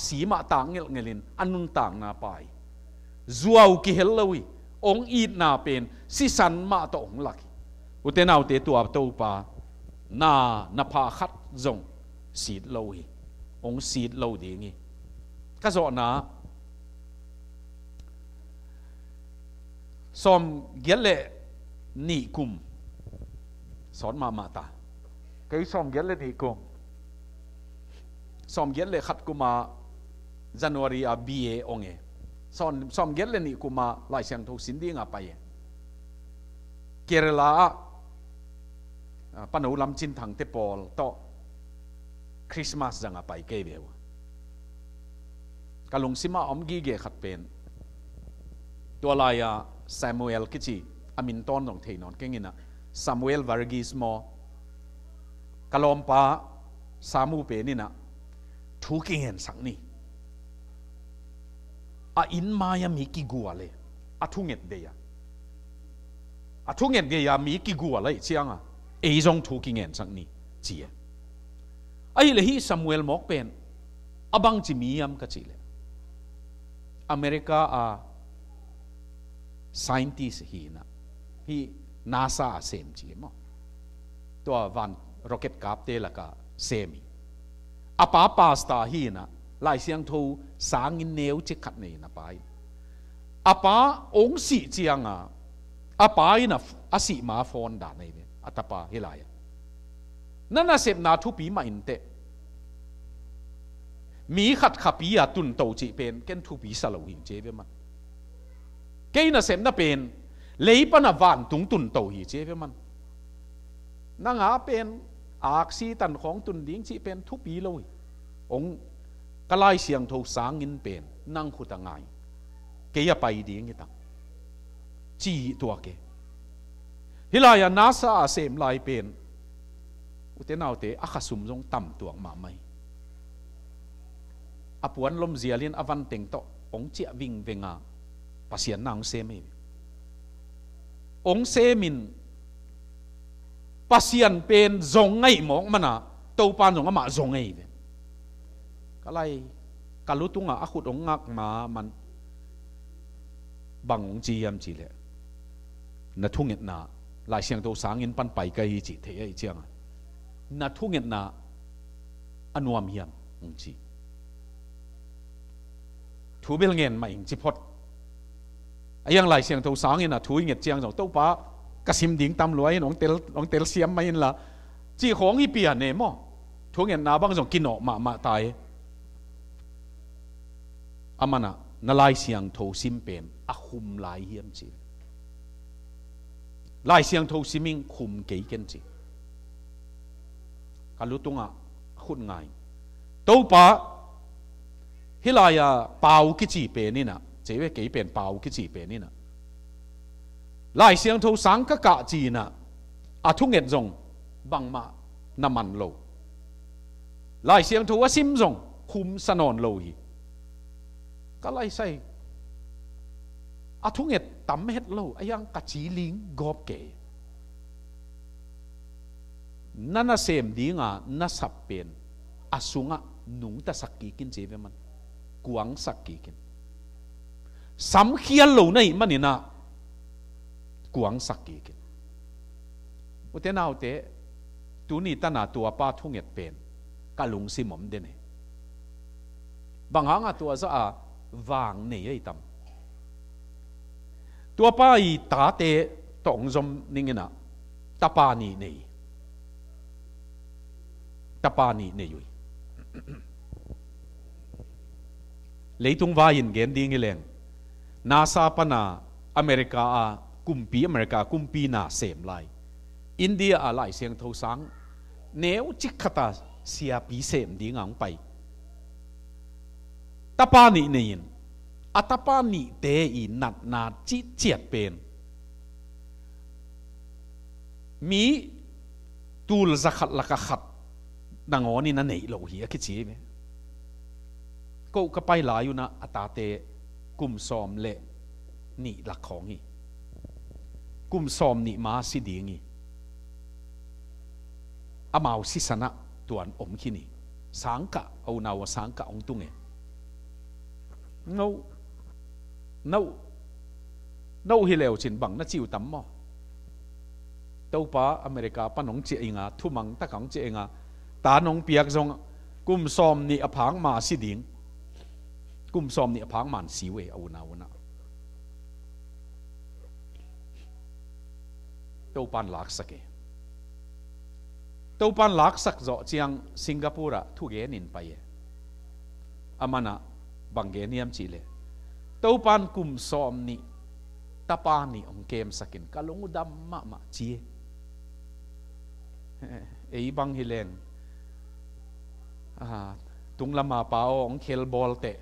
สีมาต่างเงลินอันนุนต่างนาไปจัวกิเฮลโลยองอีดนาเป็นสิสันมาตองลักอุเทนเอาเตตัวตัวปานาพาคัดจงสีโลยองสีโลดีงี้ก็สอนนะสมเกลเลนีกุมสอนมาตาเกยสมเกลเลนีกุมสมเกลเลขัดกุมาจันวารีอาบีเอองเอสมเกลเลนีกุมาลายเสียงทุกสินดีงาไปเกเรลาปนูลำจินทังเตปอลต่อคริสต์มาสจังอาไปเกเบวกะลงซิมาอมกีเกขัดเป็นตัวลายซามูเอลกิจิอามินตอนของเทนอนเก่งนะซามูเอลวาร์กิสโมกะลอมปาซามูเปนี่นะทุกิเห็นสังนี่อินมายามีกิกัวเลยทุงเงินเดียทุงเงินเดียมีกิกัวเลยเชียงจงทุกิเงินสังนี่เจียเลยฮีซามูเอลมอกเป็นบังจิมียามกะจิเลยอเมริกาscientist ฮีนะฮีนาซาเซมจีมั้งตัววันร็อกเก็ตกราฟเตละก็เซมีปาสตาฮีนะลายเสียงทูสางินเนวจิขัดนี่นะไปองสีเจียงอีนะสีมาฟอนด่าในเนี่ยตาปาเฮลายนั่นน่ะเสพนาทุปีมาอินเตมีขัดขับปีตุนโตจีเป็นเกนทุปีสลาวหิงเจเวมันเกย์น่ะเสพน่ะเป็นเลยปนวานตุนโตหิเจเวมันนั่งเป็นซีตันของตุนดิ้งจีเป็นทุปีเลยองกลายเสียงทูสางินเป็นนั่งขุดง่ายเกย์ไปดิ้งตั้งจีตัวเกฮิลายานาซาเสมลายเป็นอุเทนเอาเตะขัสุมจงต่ำตัวมาไม่ อปวนลมเสียลินอวันเต็งโตองเจียวิ่งเวงาปัสยานนางเซมิองเซมินปัสยานเป็นจงไงมองมันอ่ะตัวปานจงอามาจงไงก็ไล่กาลุตุงอ่ะขุดองงักมามันบังองจียมจีเลยนัทุ่งเงินนาหลายเสียงตัวสางเงินปันไปไกลจีเทียเจียงนัทุ่งเงินนาอนุมเฮียมองจีทูเบลเงินมาอิงจิพดยังหลายเสียงตัวสางเงินน่ะทูเงินเจียงจงตัวป้ากระซิมดิ่งตำรวจน้องเตลเสียมมาอินละจีของอีเปียเนมอทูเงินนาบางจงกินออกมาตายอามันอะนั่นลายเสียงโทซิมเป็นอาคุมลายเฮียมจีลายเสียงโทซิมิงคุมเกี่ยกันจีการรู้ตรงอ่ะขุดง่ายตัวป้าฮิลายาเป่ากิจีเป็นนี่นะเจ๊เวกี่เป็นเป่ากิจีเป็นนี่นะลายเสียงโทสังกะกะจีนะอาทุงเงินจงบังมาน้ำมันโลลายเสียงโทว่าซิมจงคุมสนอนโลฮีก็ไล่ใส่อาทุงเห็ดตั้มเห็ดโลอายังกัจจีลิงกอบเก๋นั่นน่ะเสมดีงาน่ะสับเป็นอาสุงะหนุ่งแต่สักกี่กินเจเวมันกวางสักกี่กินสำเคียนโลในมันนี่นะกวางสักกี่กินอุเทนาอุเตตัวนี้ตั้งหน้าตัวป้าทุงเห็ดเป็นกะลุงซิมอมเดนบางครั้งตัวซะวางนี่ไอ้ตั้มตัวป้าอีตาเตะตองจมนิ่งนะตาปานีนี่ตาปานีนี่อยู่เลยตรงวายินเกนดิ้งเองนาซาปนาอเมริกากุมปีอเมริกากุมปีนาเสมไลอินเดียอะไรเสียงเท่าสังเนวจิกขตาเสียปีเสมดิ้งอังไปตาปานีนี่อัตปานีเตอีนัดนาจิเจียดเป็นมีตูลจะขัดละกขัดดังอ๋อนี่นั่นเองเราเหี้ยคิดจีไหมก็ไปหลายอยู่นะอัตาเตกุมซอมเละนี่หลักของนี่กุมซอมนี่มาสิดีงี้อามาสิสนะตัวอันอมขี้นี่สังกะเอานาวสังกะองตุงเงno hi leo chin bang na chiu tam mo tau pa America pa nong che inga thumang ta kang che inga ta nong piak zong kum som ni aphang ma si ding kum som ni aphang man si we au na tau pan lak sake tau pan lak sak zo chiang Singapore thu ge nin pa ye amana bangge niam chile tau pan kum som ni tapa ni ong kem sakin kalung dam ma chi ei bang hilen tung lama pao ong khel bol te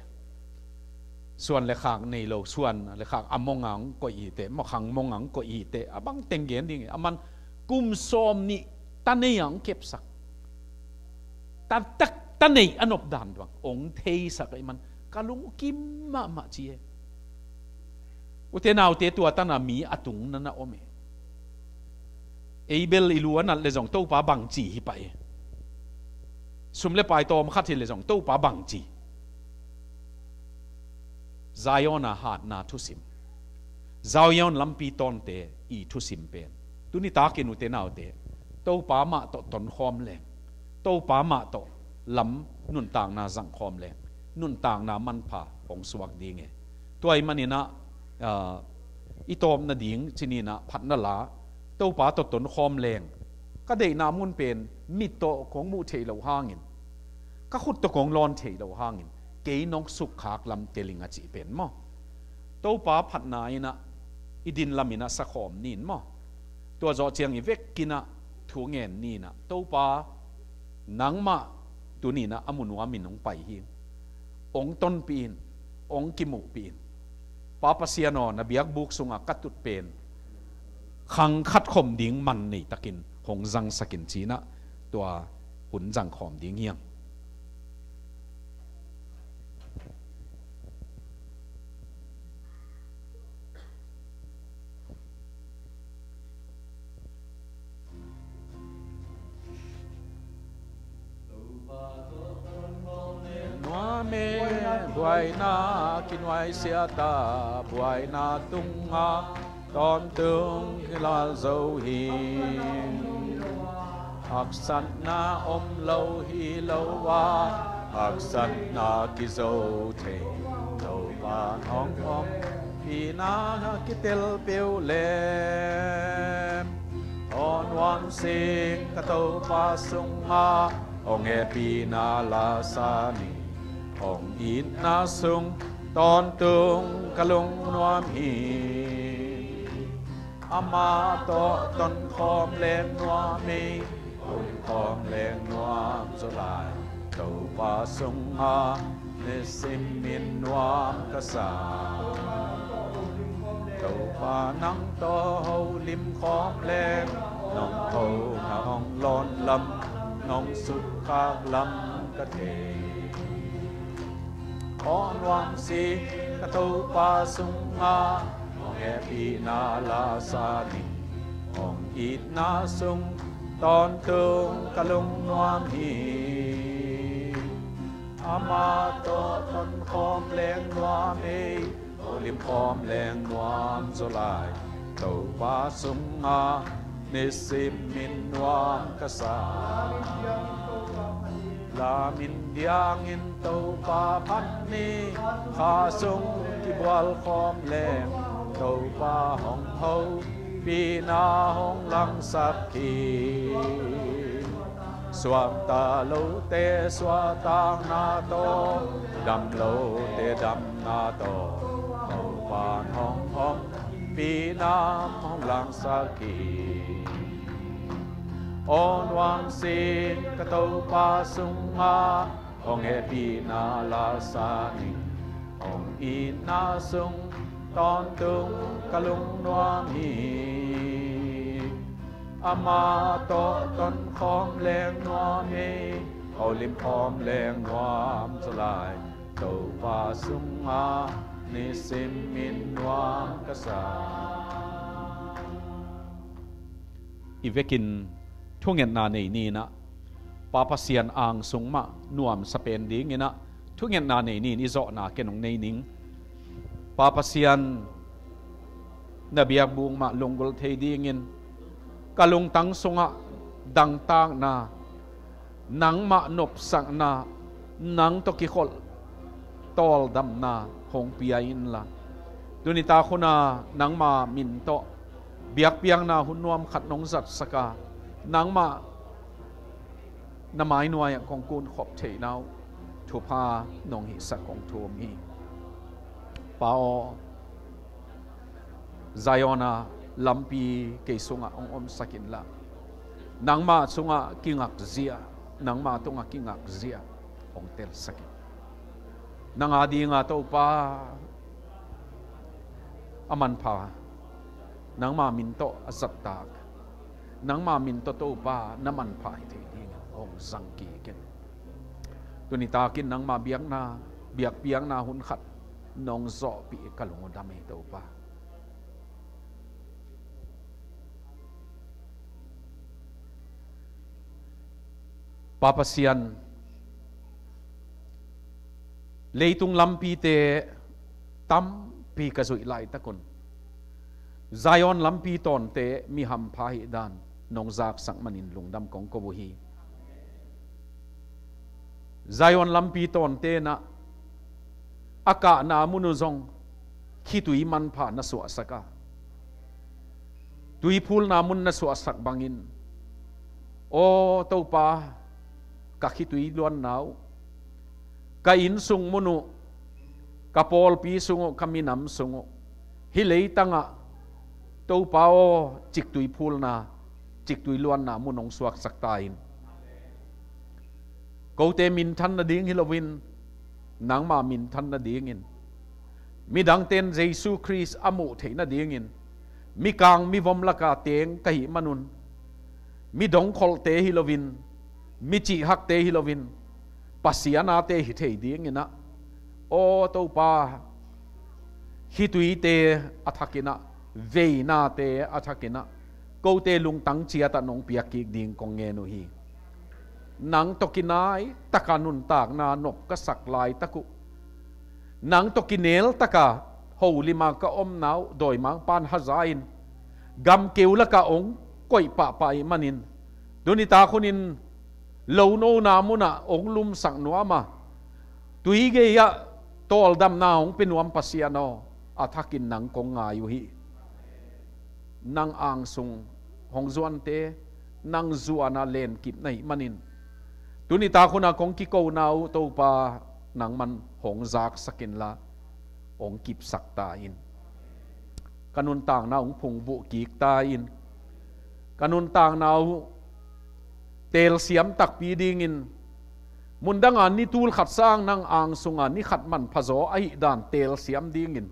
ส่วนเลขางในโลส่วนเลขางอมงอังก็อีเตมขังมงอังก็อีเตอบังเต็งเกนดิ่งมันกุมซอมนี่ตันในยังเก็บสักตันในอนบดานดวงองเทสักไอ้มันกะลุงกิมมาจีอุเทนาวเตตัวตันมีอตุงนั่นนะโอเมเอเบลอิลัวนั่นเลยจงตู้ปาบังจีไปสมเลปายตอมขัดที่เลยจงตู้ปาบังจีซายอนาหาดนาทุสิมซายอนลำปีตอนเตอีทุสิมเป็นตุนิตากินุเตนาวเตตู้ปามาตตนคอมแรงตู้ปามาตลำนุนต่างนาสังคอมแรงนุนต่างนามันผ่าองสวักดีไงตัวไอ้มันนี่นะอีตอมนาดิ่งชินีนะพัดนาลาตู้ปาตตนคอมแรงก็ได้นามุนเป็นมิตโตของมูเทเหลาห้างินก็ขุดตะของลอนเทเหลาห้างินเกยนกสุขขากลำเตลิงอจิเป็นมั้งตัวป้าผัดนายนะอีดินลามินะสักขอมนินมั้งตัวจอเจียงอีเวกกินะถูเงินนี่นะตัวป้านังมาตัวนี้นะอมุนวามินองไปหิงองต้นปีนองกิมุปีนป้าปัสยานอนนะเบียกบุกสุงกัดตุดเป็นขังคัดข่มดิ้งมันนี่ตะกินหงจังสกินจีนะตัวหุ่นจังข่มดิ้งเฮียง buai na kinwai sia ta buai na tung ha ton tương là dấu hi hak san na lâu hi lâu wa hak san na ki dấu thể lâu wa hong pi na ki tel piu lem on wan sing ka to pa sung ha ong e pi na la sa ni ong ít na sung ton tương ka lung nuam hi ama to ton khom lem nuam mi khom lem nuam zo lai to pa sung ha ne sim min nuam ka sa to pa nang to ho lim khom lem nong ho na ong lon lam nong sut khak lam ka thể on wang si ka to pa sung ha ong e pi na la sa ni ong ít na sung ton tương ka lung nuam hi ama to ton khom leng nuam e lim khom leng nuam zo lai to pa sung ha ni sim min nuam ka sa la min diang in to pa phat ni kha sung ki bwal khom lem to pa hong ho pi na hong lang sak ki swam ta lo te swa tang na to dam lo te dam na to to pa hong hong pi na hong lang sak ki on wang sin ka to pa sung ha ong e pi na la sa ni ong ít na sung ton tung ka lung nuam hi ama to ton khom leng nuam he ho lim khom leng nuam zo lai to pa sung ha ni sim min nuam ka sa ivekin thungen na nei ni na papa sian ang sung ma nuam sapen ding ina thungen na nei ni zo na kenong nei ning papa sian nabiak bung ma longgol thei ding in kalung tang sunga dang tang na nang ma nop sang na nang to ki khol tol dam na hong pia in la dunita khuna nang ma min to biak piang na hunuam khat nong zat saka nang ma namai nuai kong kun khop thei nau thu pa nong hi sa kong thum hi pao Zayona lampi ke sunga om sakin la nang ma sunga kingak zia nang ma tunga kingak zia ong tel sakin nang adi nga to pa aman pa nang ma min to azat tak nang ma min to pa naman pa thei ding ong zangki ken tunita kin nang ma biak piang na hun khat nong zo pi kalung dame to pa papa sian leitung lampi te tam pi ka zui lai takon Zion lampi ton te mi ham pha hi dan nong zak sang manin lungdam kong ko bo hi Zion lampi ton te na aka na munu zong khi tui man pha na so saka tui phul na mun na so sak bangin o to pa ka khi tui luan nau ka in sung munu ka pol pi sungo kaminam sungo hi lei tanga to pa o chik tui phul na chik tui luan na munong suak sak ta in ko te min than na ding hilowin nang ma min than na ding in mi dang ten Jesus Christ amu thei na ding in mi kang mi vom laka teng ka hi manun mi dong khol te hilowin mi chi hak te hilowin pasiana te hi thei ding ina o to pa hi tui te athakina veina te athakina ko te lung tang chia ta nong piak ki ding kong nge no hi nang tokinai takanun tak na nop ka sak lai taku nang to kinel taka ho lima ka om nau doi mang pan hazain gam keula ka ong koi pa pai manin dunita kunin lo no na muna ong lum sang nuama tuige ya tol dam na ong pinuam pasiano athakin nang kong ngayu hi nang ang sung hong zuan te nang zuana len kip nai manin tunita kuna kong kiko nau to pa nang man hong zak sakin la ong kip sakta in kanun tang na ong phung bu kik ta in kanun tang nau tel siam tak pi ding in mundanga ni tul khat sang nang ang sunga ni khat man phazo ai dan tel siam ding in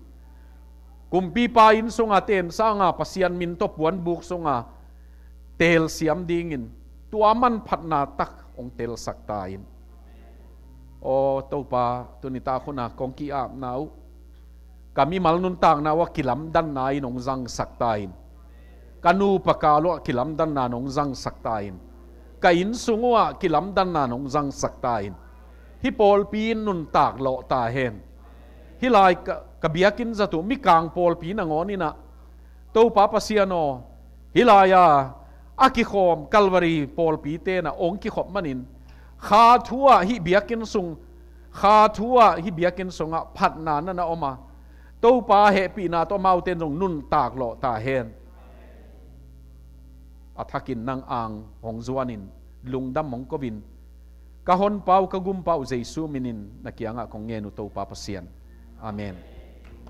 kumpi pa in sunga ten sanga pasian min to puan buk sunga tel siam ding in tuaman phatna tak ong tel sakta in o to pa tunita khuna kongki ap nau kami malnun tang na wa kilam dan na in ong zang sakta in kanu pakalo kilam dan na nong zang sakta in kain sungwa kilam dan na nong zang sakta in hi pol pin nun tak lo ta hen hi lai kabiakin zatu mi kang pol pi na ngonina to pa pasiano hi laya aki khom kalvari pol pi te na ong ki khop manin kha thua hi biakin sung kha thua hi biakin sunga phatna na na oma to pa he pi na to mauten jong nun tak lo ta hen athakin nang ang hong zuanin lungdam mong kovin kahon pau kagum pau Jesu minin nakianga kong ngenu to pa pasian amen.